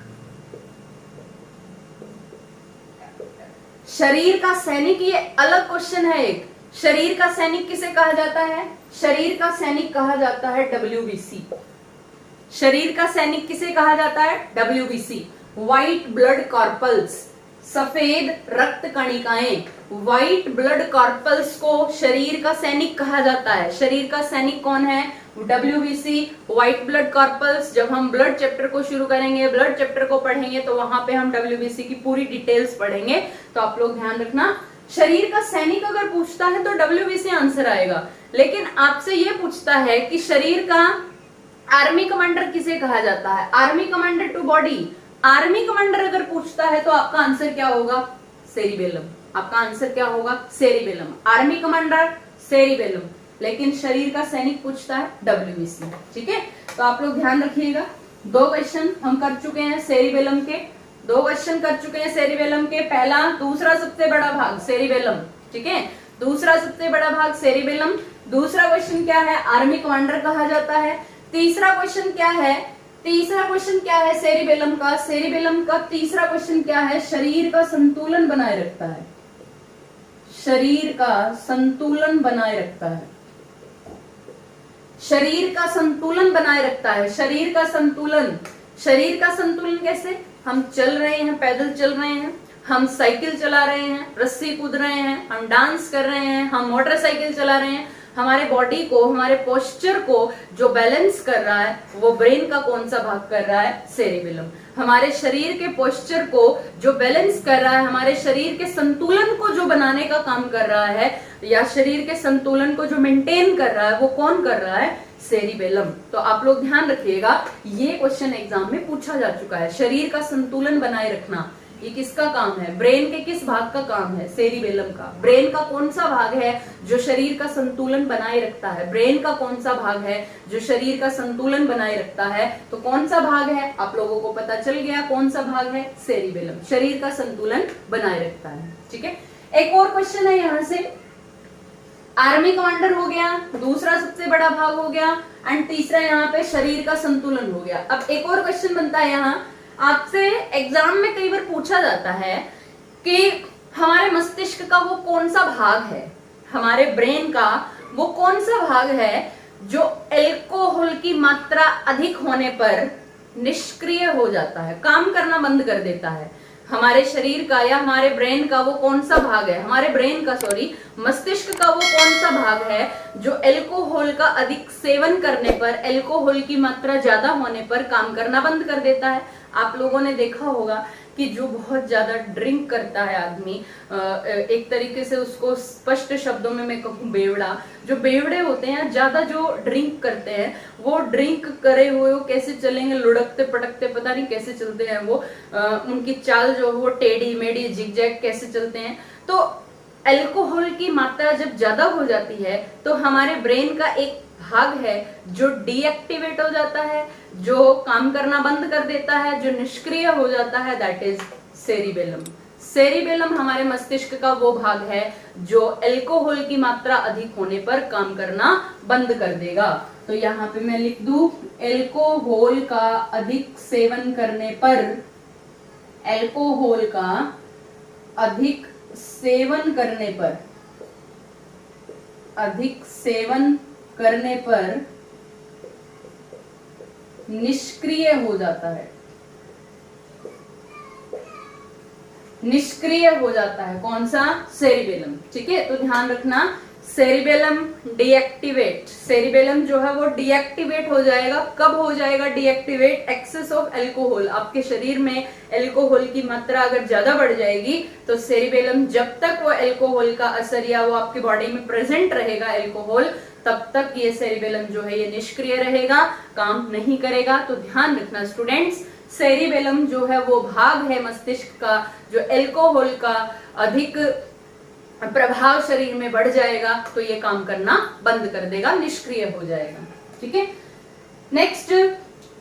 शरीर का सैनिक ये अलग क्वेश्चन है एक। शरीर का सैनिक किसे कहा जाता है, शरीर का सैनिक कहा जाता है WBC। शरीर का सैनिक किसे कहा जाता है, WBC, व्हाइट ब्लड कॉर्पल्स, सफेद रक्त कणिकाएं। व्हाइट ब्लड कॉर्पल्स को शरीर का सैनिक कहा जाता है। शरीर का सैनिक कौन है, WBC, व्हाइट ब्लड कॉर्पल्स। जब हम ब्लड चैप्टर को शुरू करेंगे, ब्लड चैप्टर को पढ़ेंगे, तो वहां पे हम WBC की पूरी डिटेल्स पढ़ेंगे। तो आप लोग ध्यान रखना, शरीर का सैनिक अगर पूछता है तो WBC आंसर आएगा। लेकिन आपसे ये पूछता है कि शरीर का आर्मी कमांडर किसे कहा जाता है, army commander to body, army commander अगर पूछता है तो आपका आंसर क्या होगा, सेरिबेलम। आपका आंसर क्या होगा, सेरिबेलम। आर्मी कमांडर सेरिबेलम, लेकिन शरीर का सैनिक पूछता है WBC। ठीक है, तो आप लोग ध्यान रखिएगा। 2 क्वेश्चन हम कर चुके हैं सेरिबेलम के, 2 क्वेश्चन कर चुके हैं सेरिबेलम के। पहला, दूसरा सबसे बड़ा भाग सेरिबेलम। ठीक है, दूसरा सबसे बड़ा भाग सेरिबेलम। दूसरा क्वेश्चन क्या है, आर्मी कमांडर कहा जाता है। तीसरा क्वेश्चन क्या है, तीसरा क्वेश्चन क्या है सेरिबेलम का, सेरिबेलम का तीसरा क्वेश्चन क्या है, शरीर का संतुलन बनाए रखता है, शरीर का संतुलन बनाए रखता है, शरीर का संतुलन बनाए रखता है। शरीर का संतुलन, शरीर का संतुलन कैसे, हम चल रहे हैं, पैदल चल रहे हैं, हम साइकिल चला रहे हैं, रस्सी कूद रहे हैं, हम डांस कर रहे हैं, हम मोटरसाइकिल चला रहे हैं, हमारे बॉडी को, हमारे पोस्चर को जो बैलेंस कर रहा है वो ब्रेन का कौन सा भाग कर रहा है, सेरिबेलम। हमारे शरीर के पोस्चर को जो बैलेंस कर रहा है, हमारे शरीर के संतुलन को जो बनाने का काम कर रहा है, या शरीर के संतुलन को जो मेंटेन कर रहा है, वो कौन कर रहा है, सेरिबेलम। तो आप लोग ध्यान रखिएगा, ये क्वेश्चन एग्जाम में पूछा जा चुका है। शरीर का संतुलन बनाए रखना ये किसका काम है, ब्रेन के किस भाग का काम है, सेरिबेलम का। ब्रेन का कौन सा भाग है जो शरीर का संतुलन बनाए रखता है, ब्रेन का कौन सा भाग है जो शरीर का संतुलन बनाए रखता है, तो कौन सा भाग है, आप लोगों को पता चल गया कौन सा भाग है, सेरिबेलम, शरीर का संतुलन बनाए रखता है। ठीक है, एक और क्वेश्चन है यहाँ से, आर्मी कमांडर हो गया, दूसरा सबसे बड़ा भाग हो गया, एंड तीसरा यहाँ पे शरीर का संतुलन हो गया। अब एक और क्वेश्चन बनता है यहाँ, आपसे एग्जाम में कई बार पूछा जाता है कि हमारे मस्तिष्क का वो कौन सा भाग है, हमारे ब्रेन का वो कौन सा भाग है जो अल्कोहल की मात्रा अधिक होने पर निष्क्रिय हो जाता है, काम करना बंद कर देता है। हमारे शरीर का या हमारे ब्रेन का वो कौन सा भाग है, हमारे ब्रेन का सॉरी मस्तिष्क का वो कौन सा भाग है जो अल्कोहल का अधिक सेवन करने पर, अल्कोहल की मात्रा ज्यादा होने पर काम करना बंद कर देता है। आप लोगों ने देखा होगा कि जो बहुत ज्यादा ड्रिंक करता है आदमी, एक तरीके से उसको स्पष्ट शब्दों में मैं कहूँ बेवड़ा, जो बेवड़े होते हैं ज्यादा जो ड्रिंक करते हैं, वो ड्रिंक करे हुए वो कैसे चलेंगे, लुढ़कते पटकते पता नहीं कैसे चलते हैं वो, उनकी चाल जो वो टेढ़ी मेढ़ी जिगजैग कैसे चलते हैं। तो अल्कोहल की मात्रा जब ज्यादा हो जाती है तो हमारे ब्रेन का एक भाग है जो डीएक्टिवेट हो जाता है, जो काम करना बंद कर देता है, जो निष्क्रिय हो जाता है, दैट इज सेरिबेलम। सेरिबेलम हमारे मस्तिष्क का वो भाग है जो अल्कोहल की मात्रा अधिक होने पर काम करना बंद कर देगा। तो यहाँ पे मैं लिख दूं अल्कोहल का अधिक सेवन करने पर, अल्कोहल का अधिक सेवन करने पर, अधिक सेवन करने पर निष्क्रिय हो जाता है, निष्क्रिय हो जाता है कौन सा, सेरिबेलम। ठीक है, तो ध्यान रखना सेरिबेलम डीएक्टिवेट, सेरिबेलम जो है वो डीएक्टिवेट हो जाएगा। कब हो जाएगा डीएक्टिवेट, एक्सेस ऑफ अल्कोहल, आपके शरीर में अल्कोहल की मात्रा अगर ज्यादा बढ़ जाएगी तो सेरिबेलम, जब तक वो अल्कोहल का असर या वो आपकी बॉडी में प्रेजेंट रहेगा अल्कोहल, तब तक ये सेरिबेलम जो है ये निष्क्रिय रहेगा, काम नहीं करेगा। तो ध्यान रखना स्टूडेंट्स, सेरिबेलम जो है वो भाग है मस्तिष्क का जो अल्कोहल का अधिक प्रभाव शरीर में बढ़ जाएगा तो ये काम करना बंद कर देगा, निष्क्रिय हो जाएगा। ठीक है, नेक्स्ट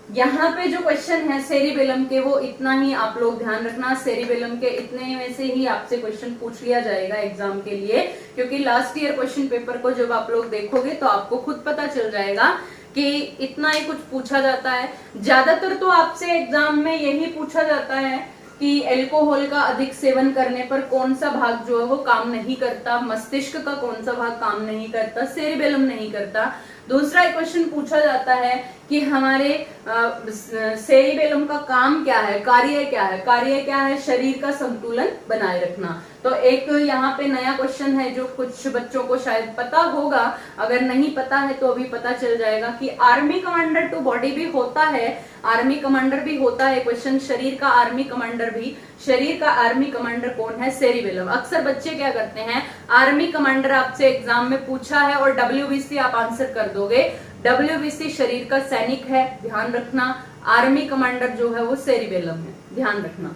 यहाँ पे जो क्वेश्चन है सेरिबेलम के, वो इतना ही आप लोग ध्यान रखना, सेरिबेलम के इतने में से ही आपसे क्वेश्चन पूछ लिया जाएगा एग्जाम के लिए, क्योंकि लास्ट ईयर क्वेश्चन पेपर को जब आप लोग देखोगे तो आपको खुद पता चल जाएगा कि इतना ही कुछ पूछा जाता है। ज्यादातर तो आपसे एग्जाम में यही पूछा जाता है कि अल्कोहल का अधिक सेवन करने पर कौन सा भाग जो है वो काम नहीं करता, मस्तिष्क का कौन सा भाग काम नहीं करता, सेरिबेलम नहीं करता। दूसरा क्वेश्चन पूछा जाता है कि हमारे सेरिबेलम का काम क्या है, कार्य क्या है, कार्य क्या है, शरीर का संतुलन बनाए रखना। तो एक यहाँ पे नया क्वेश्चन है जो कुछ बच्चों को शायद पता होगा, अगर नहीं पता है तो अभी पता चल जाएगा कि आर्मी कमांडर टू बॉडी भी होता है, आर्मी कमांडर भी होता है क्वेश्चन, शरीर का आर्मी कमांडर भी, शरीर का आर्मी कमांडर कौन है, सेरिबेलम। अक्सर बच्चे क्या करते हैं, आर्मी कमांडर आपसे एग्जाम में पूछा है और डब्ल्यूबीसी आप आंसर कर दोगे, डब्ल्यूबीसी शरीर का सैनिक है, ध्यान रखना, आर्मी कमांडर जो है वो सेरिबेलम है, ध्यान रखना।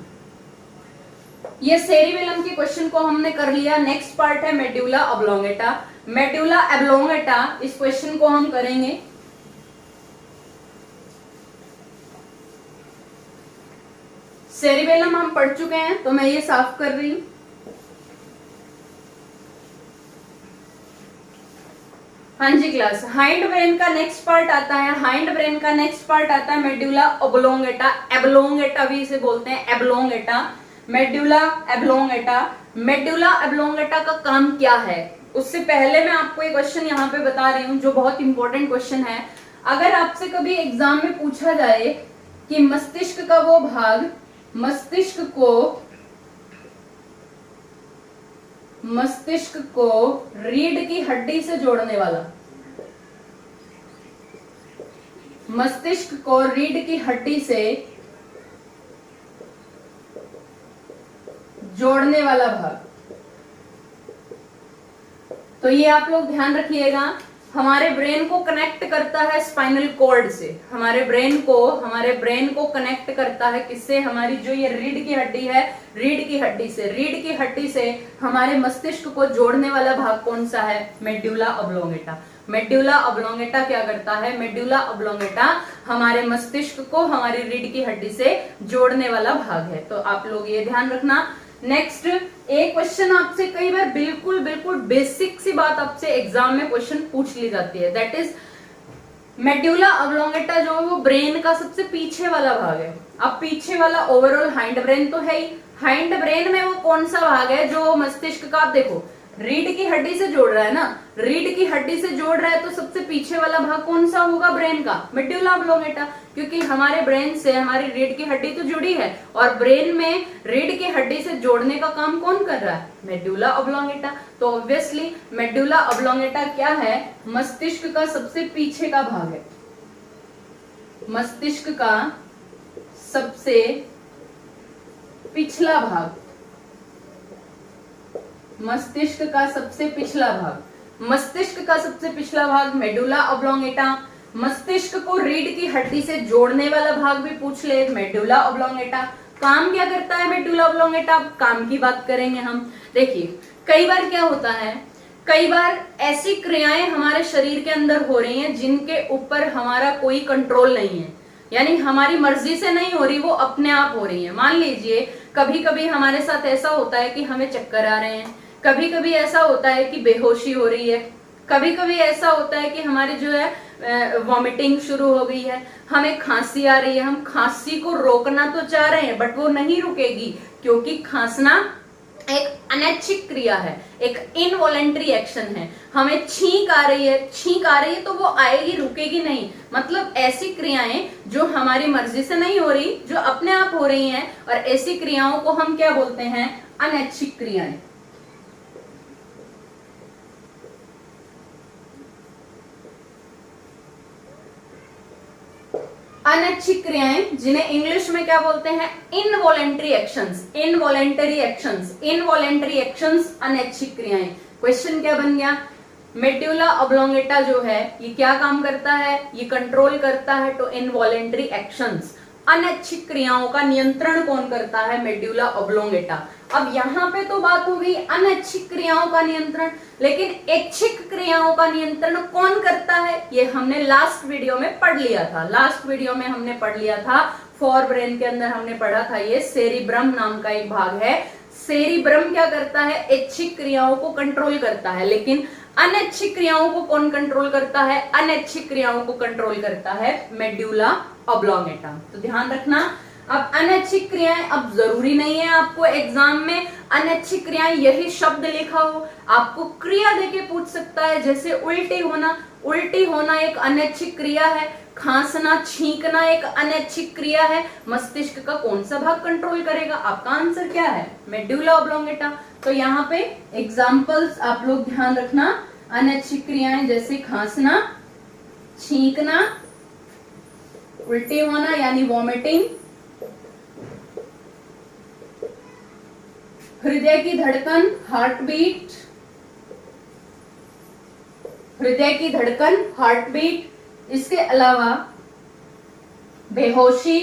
ये सेरिबेलम के क्वेश्चन को हमने कर लिया। नेक्स्ट पार्ट है मेडुला ऑब्लोंगेटा। मेडुला ऑब्लोंगेटा, इस क्वेश्चन को हम करेंगे। सेरिबेलम हम पढ़ चुके हैं तो मैं ये साफ कर रही हूं। हाँ जी क्लास, हाइंड ब्रेन का नेक्स्ट पार्ट आता है, हाइंड ब्रेन का नेक्स्ट पार्ट आता है मेडुला ऑब्लोंगेटा, एब्लोंगेटा भी इसे बोलते हैं, एब्लोंगेटा, मेडुला ऑब्लोंगेटा। मेडुला ऑब्लोंगेटा का काम क्या है, उससे पहले मैं आपको एक क्वेश्चन यहाँ पे बता रही हूँ जो बहुत इंपॉर्टेंट क्वेश्चन है। अगर आपसे कभी एग्जाम में पूछा जाए कि मस्तिष्क का वो भाग, मस्तिष्क को रीढ़ की हड्डी से जोड़ने वाला, मस्तिष्क को रीढ़ की हड्डी से जोड़ने वाला भाग, तो ये आप लोग ध्यान रखिएगा, हमारे ब्रेन को कनेक्ट करता है स्पाइनल कॉर्ड से, हमारे ब्रेन को कनेक्ट करता है किससे, हमारी जो ये रीढ़ की हड्डी है, रीढ़ की हड्डी से, रीढ़ की हड्डी से हमारे मस्तिष्क को जोड़ने वाला भाग कौन सा है, मेडुला ऑब्लोंगेटा। मेडुला ऑब्लोंगेटा क्या करता है, मेडुला ऑब्लोंगेटा हमारे मस्तिष्क को हमारी रीढ़ की हड्डी से जोड़ने वाला भाग है। तो आप लोग ये ध्यान रखना। नेक्स्ट एक क्वेश्चन आपसे कई बार बिल्कुल बेसिक सी बात आपसे एग्जाम में क्वेश्चन पूछ ली जाती है, दैट इज मेड्यूला ऑब्लोंगेटा जो है वो ब्रेन का सबसे पीछे वाला भाग है। अब पीछे वाला ओवरऑल हाइंड ब्रेन तो है ही, हाइंड ब्रेन में वो कौन सा भाग है जो मस्तिष्क का, आप देखो रीढ़ की हड्डी से जोड़ रहा है ना, रीढ़ की हड्डी से जोड़ रहा है तो सबसे पीछे वाला भाग कौन सा होगा ब्रेन का, मेड्यूला ऑब्लोंगेटा, क्योंकि हमारे ब्रेन से हमारी रीढ़ की हड्डी तो जुड़ी है और ब्रेन में रीढ़ की हड्डी से जोड़ने का काम कौन कर रहा है, मेड्यूला ऑब्लोंगेटा। तो ऑब्वियसली मेड्यूला ऑब्लोंगेटा क्या है, मस्तिष्क का सबसे पीछे का भाग है, मस्तिष्क का सबसे पिछला भाग, मस्तिष्क का सबसे पिछला भाग, मस्तिष्क का सबसे पिछला भाग मेडुला ऑब्लोंगेटा। मस्तिष्क को रीढ़ की हड्डी से जोड़ने वाला भाग भी पूछ ले, मेडुला ऑब्लोंगेटा। काम क्या करता है मेडुला ऑब्लोंगेटा, काम की बात करेंगे हम। देखिए कई बार क्या होता है, कई बार ऐसी क्रियाएं हमारे शरीर के अंदर हो रही हैं जिनके ऊपर हमारा कोई कंट्रोल नहीं है, यानी हमारी मर्जी से नहीं हो रही, वो अपने आप हो रही है। मान लीजिए कभी कभी हमारे साथ ऐसा होता है कि हमें चक्कर आ रहे हैं, कभी कभी ऐसा होता है कि बेहोशी हो रही है, कभी कभी ऐसा होता है कि हमारी जो है वॉमिटिंग शुरू हो गई है, हमें खांसी आ रही है, हम खांसी को रोकना तो चाह रहे हैं बट वो नहीं रुकेगी, क्योंकि खांसना एक अनैच्छिक क्रिया है, एक इनवॉलेंट्री एक्शन है। हमें छींक आ रही है, छींक आ रही है तो वो आएगी, रुकेगी नहीं। मतलब ऐसी क्रियाएं जो हमारी मर्जी से नहीं हो रही, जो अपने आप हो रही हैं, और ऐसी क्रियाओं को हम क्या बोलते हैं, अनैच्छिक क्रियाएं। अनैच्छिक क्रियाएं जिन्हें इंग्लिश में क्या बोलते हैं, involuntary actions, involuntary actions, involuntary actions, अनैच्छिक क्रियाएं। क्वेश्चन क्या बन गया, मेडुला ऑब्लोंगेटा जो है ये क्या काम करता है, ये कंट्रोल करता है टू इनवॉलेंटरी एक्शंस। अनैच्छिक क्रियाओं का नियंत्रण कौन करता है, मेडुला ऑब्लोंगेटा। अब यहाँ पे तो बात हो गई अनैच्छिक क्रियाओं का नियंत्रण, लेकिन ऐच्छिक क्रियाओं का नियंत्रण कौन करता है, ये हमने लास्ट वीडियो में पढ़ लिया था। लास्ट वीडियो में हमने पढ़ लिया था, फोर ब्रेन के अंदर हमने पढ़ा था, ये सेरिब्रम नाम का एक भाग है। सेरिब्रम क्या करता है, ऐच्छिक क्रियाओं को कंट्रोल करता है, लेकिन अनैच्छिक क्रियाओं को कौन कंट्रोल करता है, अनैच्छिक क्रियाओं को कंट्रोल करता है मेडुला ऑब्लोंगेटा। तो ध्यान रखना, अब अनैच्छिक क्रियाएं, अब जरूरी नहीं है आपको एग्जाम में अनैच्छिक क्रियाएं यही शब्द लिखा हो, आपको क्रिया देके पूछ सकता है, जैसे उल्टी होना, उल्टी होना एक अनैच्छिक क्रिया है, खांसना, छींकना एक अनैच्छिक क्रिया है। मस्तिष्क का कौन सा भाग कंट्रोल करेगा, आपका आंसर क्या है, मेडुला ऑब्लोंगेटा। तो यहाँ पे एग्जाम्पल्स आप लोग ध्यान रखना, अनैच्छिक क्रियाएं जैसे खांसना, छींकना, उल्टी होना यानी वॉमिटिंग, हृदय की धड़कन, हार्ट बीट, हृदय की धड़कन, हार्ट बीट, इसके अलावा बेहोशी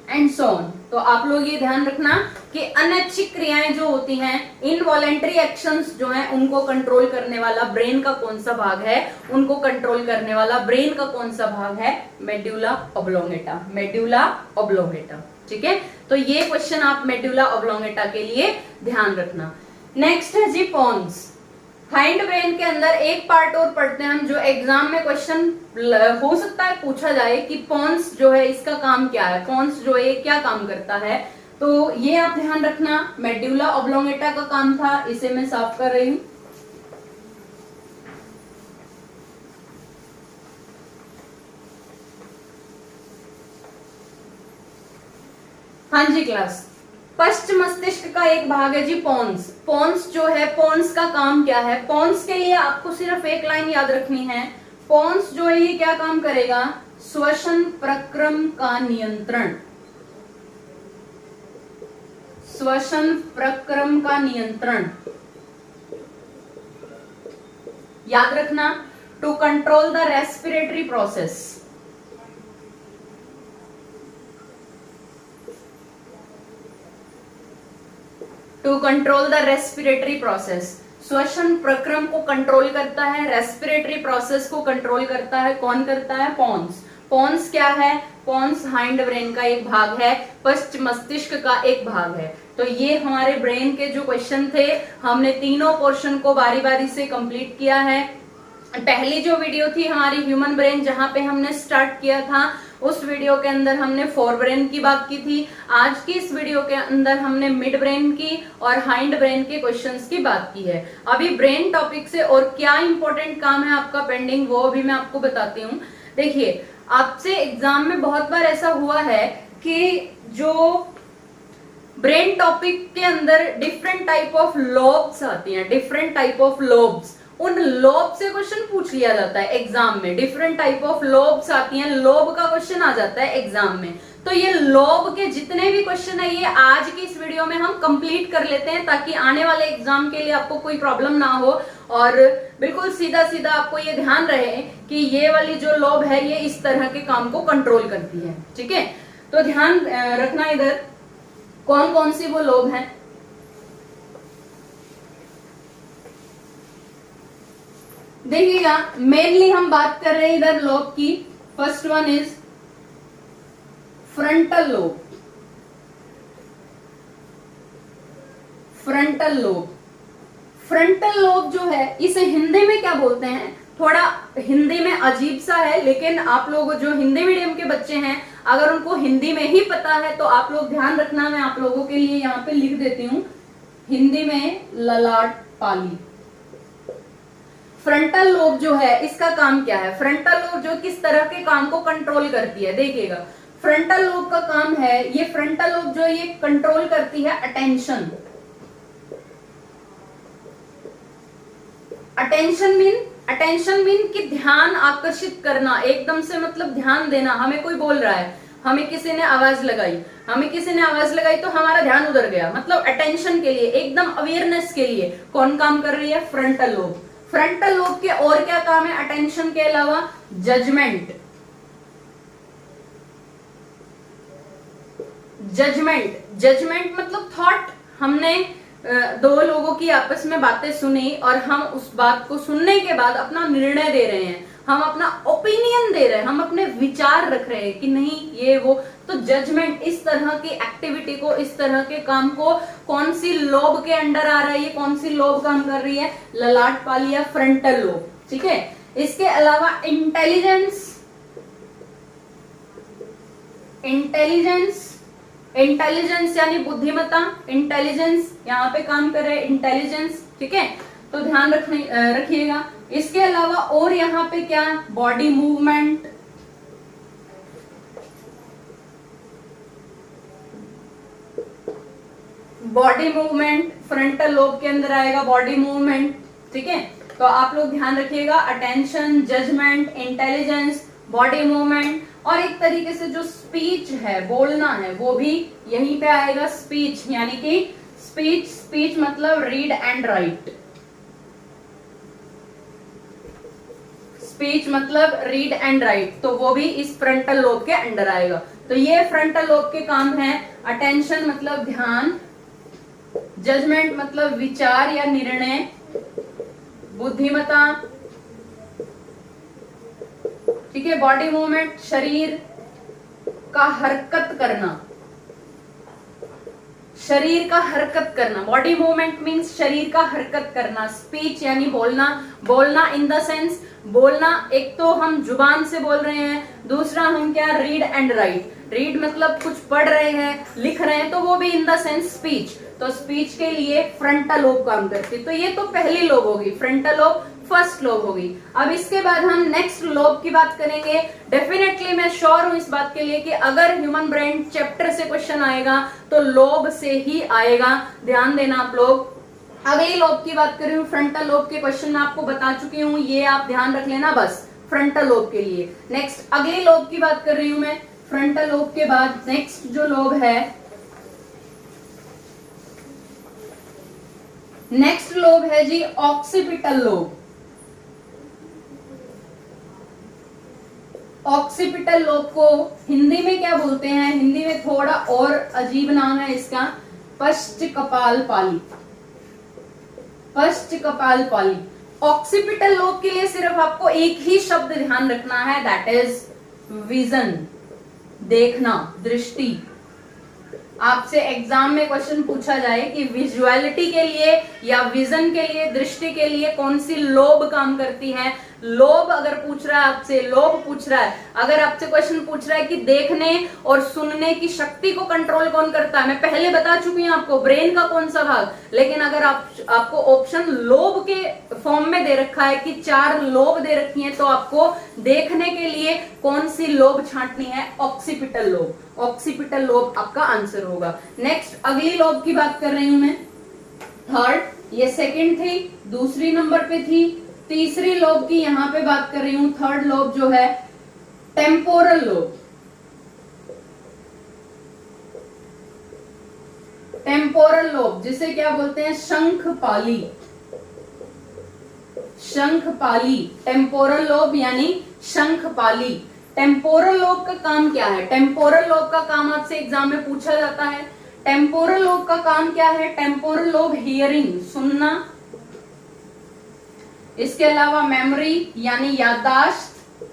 एंड सो ऑन। तो आप लोग ये ध्यान रखना कि अनैच्छिक क्रियाएं जो होती हैं, इनवॉलेंटरी एक्शंस जो हैं, उनको कंट्रोल करने वाला ब्रेन का कौन सा भाग है, उनको कंट्रोल करने वाला ब्रेन का कौन सा भाग है, मेडुला ऑब्लोंगेटा, मेडुला ऑब्लोंगेटा। ठीक है, तो ये क्वेश्चन आप मेडुला ऑब्लोंगेटा के लिए ध्यान रखना। नेक्स्ट है जी पोन्स। हाइंड ब्रेन के अंदर एक पार्ट और पढ़ते हैं हम, जो एग्जाम में क्वेश्चन हो सकता है पूछा जाए कि पोन्स जो है इसका काम क्या है, पोन्स जो है क्या काम करता है। तो ये आप ध्यान रखना, मेडुला ऑब्लोंगेटा का काम था, इसे मैं साफ कर रही हूं। हाँ जी क्लास, पश्च मस्तिष्क का एक भाग है जी पोन्स। पोन्स जो है, पोन्स का काम क्या है, पोन्स के लिए आपको सिर्फ एक लाइन याद रखनी है। पोन्स जो है ये क्या काम करेगा, श्वसन प्रक्रम का नियंत्रण, श्वसन प्रक्रम का नियंत्रण याद रखना, to control the respiratory process. To control the respiratory process, श्वसन प्रक्रम को कंट्रोल करता है, रेस्पिरेटरी प्रोसेस को कंट्रोल करता है, कौन करता है, पोन्स। पोन्स क्या है, पोन्स हाइंड ब्रेन का एक भाग है, पश्च मस्तिष्क का एक भाग है। तो ये हमारे ब्रेन के जो क्वेश्चन थे, हमने तीनों पोर्शन को बारी बारी से कंप्लीट किया है। पहली जो वीडियो थी हमारी ह्यूमन ब्रेन, जहां पे हमने स्टार्ट किया था, उस वीडियो के अंदर हमने फोर ब्रेन की बात की थी। आज की इस वीडियो के अंदर हमने मिड ब्रेन की और हाइंड ब्रेन के क्वेश्चंस की बात की है। अभी ब्रेन टॉपिक से और क्या इंपॉर्टेंट काम है आपका पेंडिंग, वो अभी मैं आपको बताती हूँ। देखिए, आपसे एग्जाम में बहुत बार ऐसा हुआ है कि जो ब्रेन टॉपिक के अंदर डिफरेंट टाइप ऑफ लोब्स आती हैं, डिफरेंट टाइप ऑफ लोब्स, उन लोब से क्वेश्चन पूछ लिया जाता है एग्जाम में। डिफरेंट टाइप ऑफ लोब्स आती हैं, लोब का क्वेश्चन आ जाता है एग्जाम में। तो ये लोब के जितने भी क्वेश्चन है, ये आज की इस वीडियो में हम कंप्लीट कर लेते हैं, ताकि आने वाले एग्जाम के लिए आपको कोई प्रॉब्लम ना हो और बिल्कुल सीधा सीधा आपको ये ध्यान रहे कि ये वाली जो लोब है ये इस तरह के काम को कंट्रोल करती है। ठीक है, तो ध्यान रखना इधर कौन कौन सी वो लोब हैं। देखिएगा, मेनली हम बात कर रहे हैं इधर लोब की। First one is frontal lobe. Frontal lobe, frontal lobe जो है इसे हिंदी में क्या बोलते हैं, थोड़ा हिंदी में अजीब सा है, लेकिन आप लोग जो हिंदी मीडियम के बच्चे हैं, अगर उनको हिंदी में ही पता है तो आप लोग ध्यान रखना, मैं आप लोगों के लिए यहाँ पे लिख देती हूँ हिंदी में ललाट पाली। फ्रंटल लोब जो है इसका काम क्या है, फ्रंटल लोब जो किस तरह के काम को कंट्रोल करती है। देखिएगा, फ्रंटल लोब का काम है, ये फ्रंटल लोब जो ये कंट्रोल करती है अटेंशन। अटेंशन मीन कि ध्यान आकर्षित करना, एकदम से मतलब ध्यान देना। हमें कोई बोल रहा है, हमें किसी ने आवाज लगाई तो हमारा ध्यान उधर गया, मतलब अटेंशन के लिए, एकदम अवेयरनेस के लिए कौन काम कर रही है, फ्रंटल लोब। फ्रंटल लोब के और क्या काम है अटेंशन के अलावा, जजमेंट मतलब थॉट। हमने दो लोगों की आपस में बातें सुनी और हम उस बात को सुनने के बाद अपना निर्णय दे रहे हैं, हम अपना ओपिनियन दे रहे हैं, हम अपने विचार रख रहे हैं कि नहीं ये वो। तो जजमेंट, इस तरह की एक्टिविटी को, इस तरह के काम को कौन सी लोब के अंडर आ रहा है, ये कौन सी लोब काम कर रही है, ललाट पाली या फ्रंटल लोब। ठीक है, इसके अलावा इंटेलिजेंस यानी बुद्धिमत्ता, इंटेलिजेंस यहाँ पे काम कर रहे हैं, इंटेलिजेंस। ठीक है, तो ध्यान रखिएगा। इसके अलावा और यहाँ पे क्या, बॉडी मूवमेंट, फ्रंटल लोब के अंदर आएगा बॉडी मूवमेंट। ठीक है, तो आप लोग ध्यान रखिएगा, attention, judgment, intelligence, body movement, और एक तरीके से जो स्पीच है, बोलना है, वो भी यहीं पे आएगा। स्पीच यानी कि स्पीच मतलब रीड एंड राइट। स्पीच मतलब रीड एंड राइट, तो वो भी इस फ्रंटल लोब के अंडर आएगा। तो ये फ्रंटल लोब के काम है। अटेंशन मतलब ध्यान, जजमेंट मतलब विचार या निर्णय, बुद्धिमत्ता, ठीक है, बॉडी मूवमेंट शरीर का हरकत करना, बॉडी मूवमेंट मीन्स शरीर का हरकत करना। स्पीच यानी बोलना इन द सेंस, बोलना एक तो हम जुबान से बोल रहे हैं, दूसरा हम क्या, रीड एंड राइट। रीड मतलब कुछ पढ़ रहे हैं, लिख रहे हैं, तो वो भी इन द सेंस स्पीच। तो स्पीच के लिए फ्रंटल लोब काम करती है। तो ये तो पहली लोब होगी, फ्रंटल लोब फर्स्ट लोब होगी। अब इसके बाद हम नेक्स्ट लोब की बात करेंगे। डेफिनेटली मैं श्योर हूं इस बात के लिए कि अगर ह्यूमन ब्रेन चैप्टर से क्वेश्चन आएगा तो लोब से ही आएगा, ध्यान देना आप लोग। अगली लोब की बात कर रही हूँ, फ्रंटल लोब के क्वेश्चन मैं आपको बता चुकी हूँ, ये आप ध्यान रख लेना बस फ्रंटल लोब के लिए। नेक्स्ट अगली लोब की बात कर रही हूँ मैं। फ्रंटल लोब के बाद नेक्स्ट जो लोब है, नेक्स्ट लोब है जी ऑक्सीपिटल लोब। ऑक्सीपिटल लोब को हिंदी में क्या बोलते हैं, हिंदी में थोड़ा और अजीब नाम है इसका, पश्च कपाल पाली। पश्च कपाल पाली। ऑक्सीपिटल लोब के लिए सिर्फ आपको एक ही शब्द ध्यान रखना है, दैट इज विजन, देखना, दृष्टि। आपसे एग्जाम में क्वेश्चन पूछा जाए कि विजुअलिटी के लिए या विजन के लिए, दृष्टि के लिए कौन सी लोब काम करती है, लोभ अगर पूछ रहा है आपसे, लोभ पूछ रहा है, अगर आपसे क्वेश्चन पूछ रहा है कि देखने और सुनने की शक्ति को कंट्रोल कौन करता है, मैं पहले बता चुकी हूं आपको ब्रेन का कौन सा भाग, लेकिन अगर आपको ऑप्शन लोभ के फॉर्म में दे रखा है कि 4 लोब दे रखी है, तो आपको देखने के लिए कौन सी लोब छांटनी है, ऑक्सीपिटल लोब। ऑक्सीपिटल लोब आपका आंसर होगा। नेक्स्ट अगली लोब की बात कर रही हूं मैं, थर्ड, ये सेकंड थी, दूसरी नंबर पे थी। तीसरी लोब की यहां पे बात कर रही हूं, थर्ड लोब जो है टेम्पोरल लोब। टेम्पोरल लोब जिसे क्या बोलते हैं, शंखपाली। शंखपाली, टेम्पोरल लोब यानी शंखपाली। टेम्पोरल लोब का काम क्या है? टेम्पोरल लोब का काम आपसे एग्जाम में पूछा जाता है। टेम्पोरल लोब का काम क्या है? टेम्पोरल लोब हियरिंग, सुनना, इसके अलावा मेमोरी यानी याददाश्त।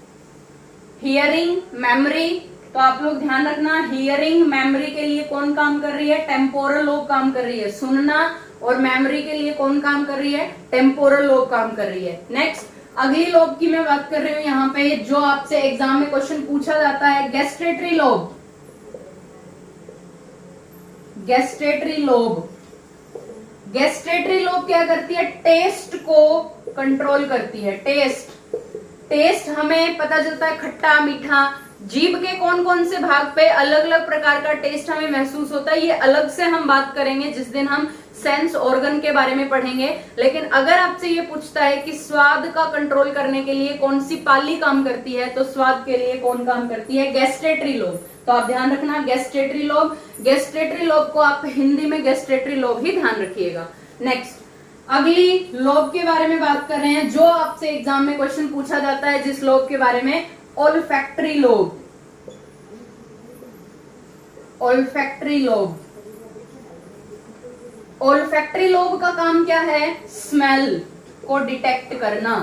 हियरिंग, मेमोरी, तो आप लोग ध्यान रखना, हियरिंग मेमोरी के लिए कौन काम कर रही है? टेम्पोरल लोब काम कर रही है। सुनना और मेमोरी के लिए कौन काम कर रही है? टेम्पोरल लोब काम कर रही है। नेक्स्ट अगली लोब की मैं बात कर रही हूं, यहाँ पे जो आपसे एग्जाम में क्वेश्चन पूछा जाता है, गैस्ट्रेटरी लोब। गैस्ट्रेटरी लोब, गैस्ट्रेटरी लोब क्या करती है? टेस्ट को कंट्रोल करती है। टेस्ट, टेस्ट हमें पता चलता है खट्टा मीठा, जीभ के कौन कौन से भाग पे अलग अलग प्रकार का टेस्ट हमें महसूस होता है, ये अलग से हम बात करेंगे जिस दिन हम सेंस ऑर्गन के बारे में पढ़ेंगे। लेकिन अगर आपसे ये पूछता है कि स्वाद का कंट्रोल करने के लिए कौन सी पाली काम करती है, तो स्वाद के लिए कौन काम करती है? गैस्ट्रेटरी लोब। तो आप ध्यान रखना गैस्ट्रेटरी लोब। गैस्ट्रेटरी लोब को आप हिंदी में गैस्ट्रेटरी लोब ही ध्यान रखिएगा। नेक्स्ट अगली लोब के बारे में बात कर रहे हैं, जो आपसे एग्जाम में क्वेश्चन पूछा जाता है जिस लोब के बारे में, olfactory lobe. Olfactory lobe, olfactory lobe का काम क्या है? स्मेल को डिटेक्ट करना,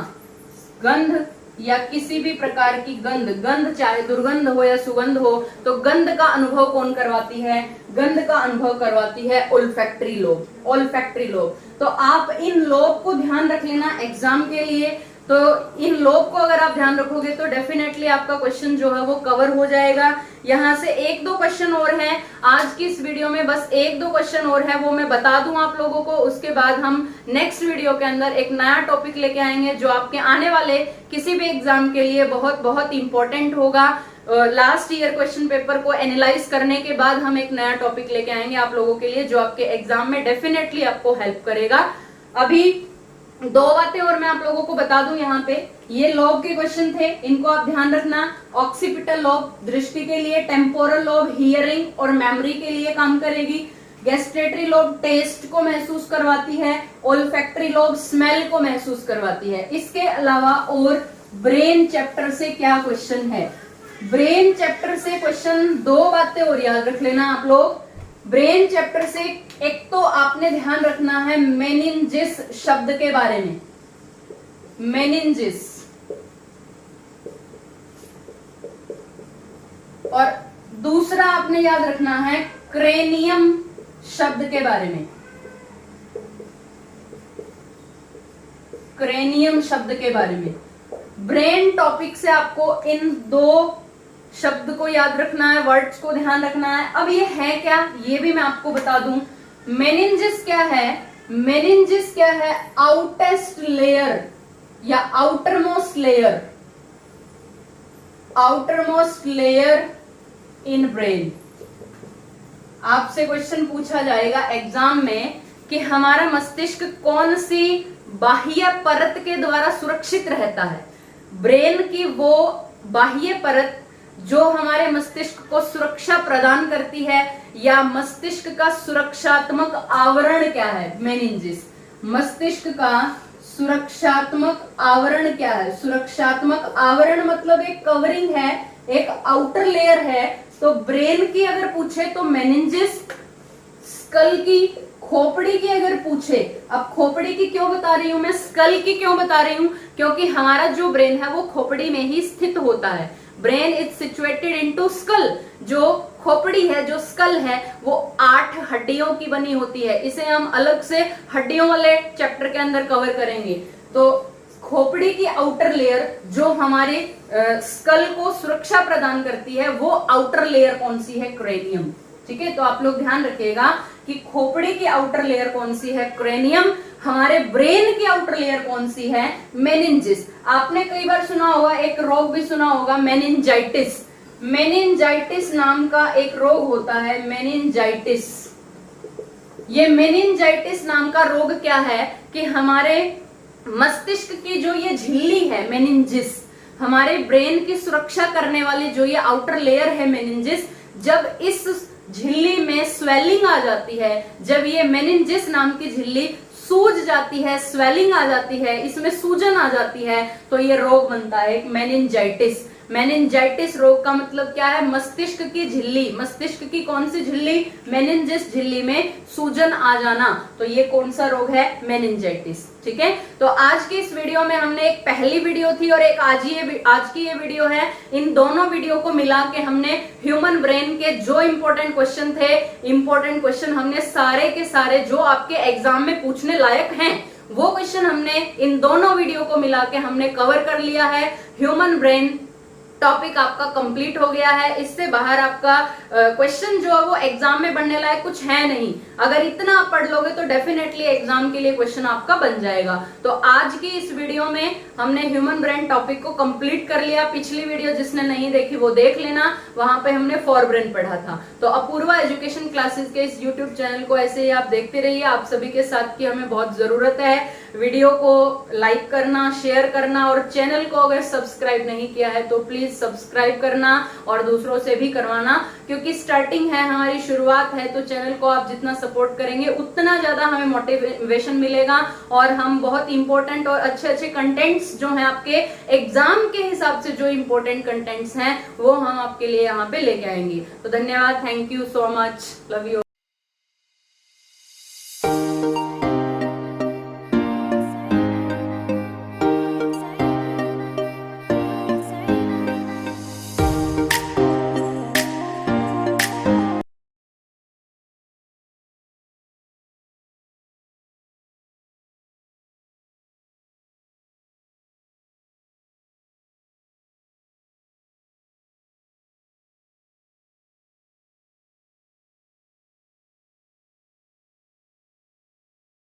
गंध या किसी भी प्रकार की गंध, गंध चाहे दुर्गंध हो या सुगंध हो, तो गंध का अनुभव कौन करवाती है? गंध का अनुभव करवाती है ओल्फैक्टरी लोब। ओल्फैक्टरी लोब, तो आप इन लोब को ध्यान रख लेना एग्जाम के लिए। तो इन लोब को अगर आप ध्यान रखोगे तो डेफिनेटली आपका क्वेश्चन जो है वो कवर हो जाएगा। यहाँ से 1-2 क्वेश्चन और हैं आज की इस वीडियो में, बस 1-2 क्वेश्चन और है, वो मैं बता दूं आप लोगों को। उसके बाद हम नेक्स्ट वीडियो के अंदर एक नया टॉपिक लेके आएंगे जो आपके आने वाले किसी भी एग्जाम के लिए बहुत बहुत इंपॉर्टेंट होगा। लास्ट ईयर क्वेश्चन पेपर को एनालाइज करने के बाद हम एक नया टॉपिक लेके आएंगे आप लोगों के लिए, जो आपके एग्जाम में डेफिनेटली आपको हेल्प करेगा। अभी 2 बातें और मैं आप लोगों को बता दूं, यहाँ पे ये लोब के क्वेश्चन थे, इनको आप ध्यान रखना। ऑक्सीपिटल लोब दृष्टि के लिए, टेम्पोरल लोब हियरिंग और मेमोरी के लिए काम करेगी, गैस्ट्रेटरी लोब टेस्ट को महसूस करवाती है, ओल्फैक्टरी लोब स्मेल को महसूस करवाती है। इसके अलावा और ब्रेन चैप्टर से क्या क्वेश्चन है? ब्रेन चैप्टर से क्वेश्चन 2 बातें और याद रख लेना आप लोग। ब्रेन चैप्टर से एक तो आपने ध्यान रखना है मेनिंजिस शब्द के बारे में, मेनिंजिस, और दूसरा आपने याद रखना है क्रेनियम शब्द के बारे में, क्रेनियम शब्द के बारे में। ब्रेन टॉपिक से आपको इन 2 शब्द को याद रखना है, वर्ड्स को ध्यान रखना है। अब ये है क्या, ये भी मैं आपको बता दूं। मेनिंजिस क्या है? मेनिंजिस क्या है? आउटेस्ट लेयर या outermost layer, outermost layer in brain. आपसे क्वेश्चन पूछा जाएगा एग्जाम में कि हमारा मस्तिष्क कौन सी बाह्य परत के द्वारा सुरक्षित रहता है। ब्रेन की वो बाह्य परत जो हमारे मस्तिष्क को सुरक्षा प्रदान करती है, या मस्तिष्क का सुरक्षात्मक आवरण क्या है? मेनिंजिस। मस्तिष्क का सुरक्षात्मक आवरण क्या है? सुरक्षात्मक आवरण मतलब एक कवरिंग है, एक आउटर लेयर है। तो ब्रेन की अगर पूछे तो मेनिंजिस, स्कल की, खोपड़ी की अगर पूछे, अब खोपड़ी की क्यों बता रही हूं मैं, स्कल की क्यों बता रही हूं, क्योंकि हमारा जो ब्रेन है वो खोपड़ी में ही स्थित होता है। Brain is situated into skull. जो खोपड़ी है, जो स्कल है, वो 8 हड्डियों की बनी होती है। इसे हम अलग से हड्डियों वाले चैप्टर के अंदर कवर करेंगे। तो खोपड़ी की आउटर लेयर जो हमारे स्कल को सुरक्षा प्रदान करती है, वो आउटर लेयर कौन सी है? क्रेनियम। ठीक है, तो आप लोग ध्यान रखिएगा कि खोपड़ी की आउटर लेयर कौन सी है? क्रेनियम। हमारे ब्रेन की आउटर लेयर कौन सी है? मेनिंजिस। आपने कई बार सुना होगा, एक रोग भी सुना होगा, मेनिंजाइटिस। मेनिंजाइटिस नाम का एक रोग होता है, मेनिंजाइटिस। ये मेनिंजाइटिस नाम का रोग क्या है कि हमारे मस्तिष्क की जो ये झिल्ली है मेनिंजिस, हमारे ब्रेन की सुरक्षा करने वाली जो ये आउटर लेयर है मेनिंजिस, जब इस झिल्ली में स्वेलिंग आ जाती है, जब ये मेनिंजिस नाम की झिल्ली सूज जाती है, स्वेलिंग आ जाती है, इसमें सूजन आ जाती है, तो ये रोग बनता है मेनिंजाइटिस। मेनिंजाइटिस रोग का मतलब क्या है? मस्तिष्क की झिल्ली, मस्तिष्क की कौन सी झिल्ली? मेनिंजिस झिल्ली में सूजन आ जाना, तो ये कौन सा रोग है? मेनिंजाइटिस। ठीक है, तो आज की इस वीडियो में हमने एक पहली वीडियो थी और एक आज की ये वीडियो है। इन दोनों वीडियो को मिला के हमने ह्यूमन ब्रेन के जो इंपॉर्टेंट क्वेश्चन थे, इंपॉर्टेंट क्वेश्चन हमने सारे के सारे जो आपके एग्जाम में पूछने लायक हैं, वो क्वेश्चन हमने इन दोनों वीडियो को मिला के हमने कवर कर लिया है। ह्यूमन ब्रेन टॉपिक आपका कंप्लीट हो गया है। इससे बाहर आपका क्वेश्चन जो है वो एग्जाम में बनने लायक कुछ है नहीं। अगर इतना आप पढ़ लोगे तो डेफिनेटली एग्जाम के लिए क्वेश्चन आपका बन जाएगा। तो आज की इस वीडियो में हमने ह्यूमन ब्रेन टॉपिक को कंप्लीट कर लिया। पिछली वीडियो जिसने नहीं देखी वो देख लेना, वहां पे हमने फॉर ब्रेन पढ़ा था। तो अपूर्वा एजुकेशन क्लासेस के इस यूट्यूब चैनल को ऐसे ही आप देखते रहिए। आप सभी के साथ की हमें बहुत जरूरत है। वीडियो को लाइक करना, शेयर करना, और चैनल को अगर सब्सक्राइब नहीं किया है तो प्लीज सब्सक्राइब करना और दूसरों से भी करवाना, क्योंकि स्टार्टिंग है, हमारी शुरुआत है। तो चैनल को आप जितना सपोर्ट करेंगे उतना ज्यादा हमें मोटिवेशन मिलेगा और हम बहुत इंपॉर्टेंट और अच्छे अच्छे कंटेंट्स जो हैं आपके एग्जाम के हिसाब से जो इंपॉर्टेंट कंटेंट्स हैं वो हम आपके लिए यहाँ पे लेके आएंगे। तो धन्यवाद, thank you so much, love you.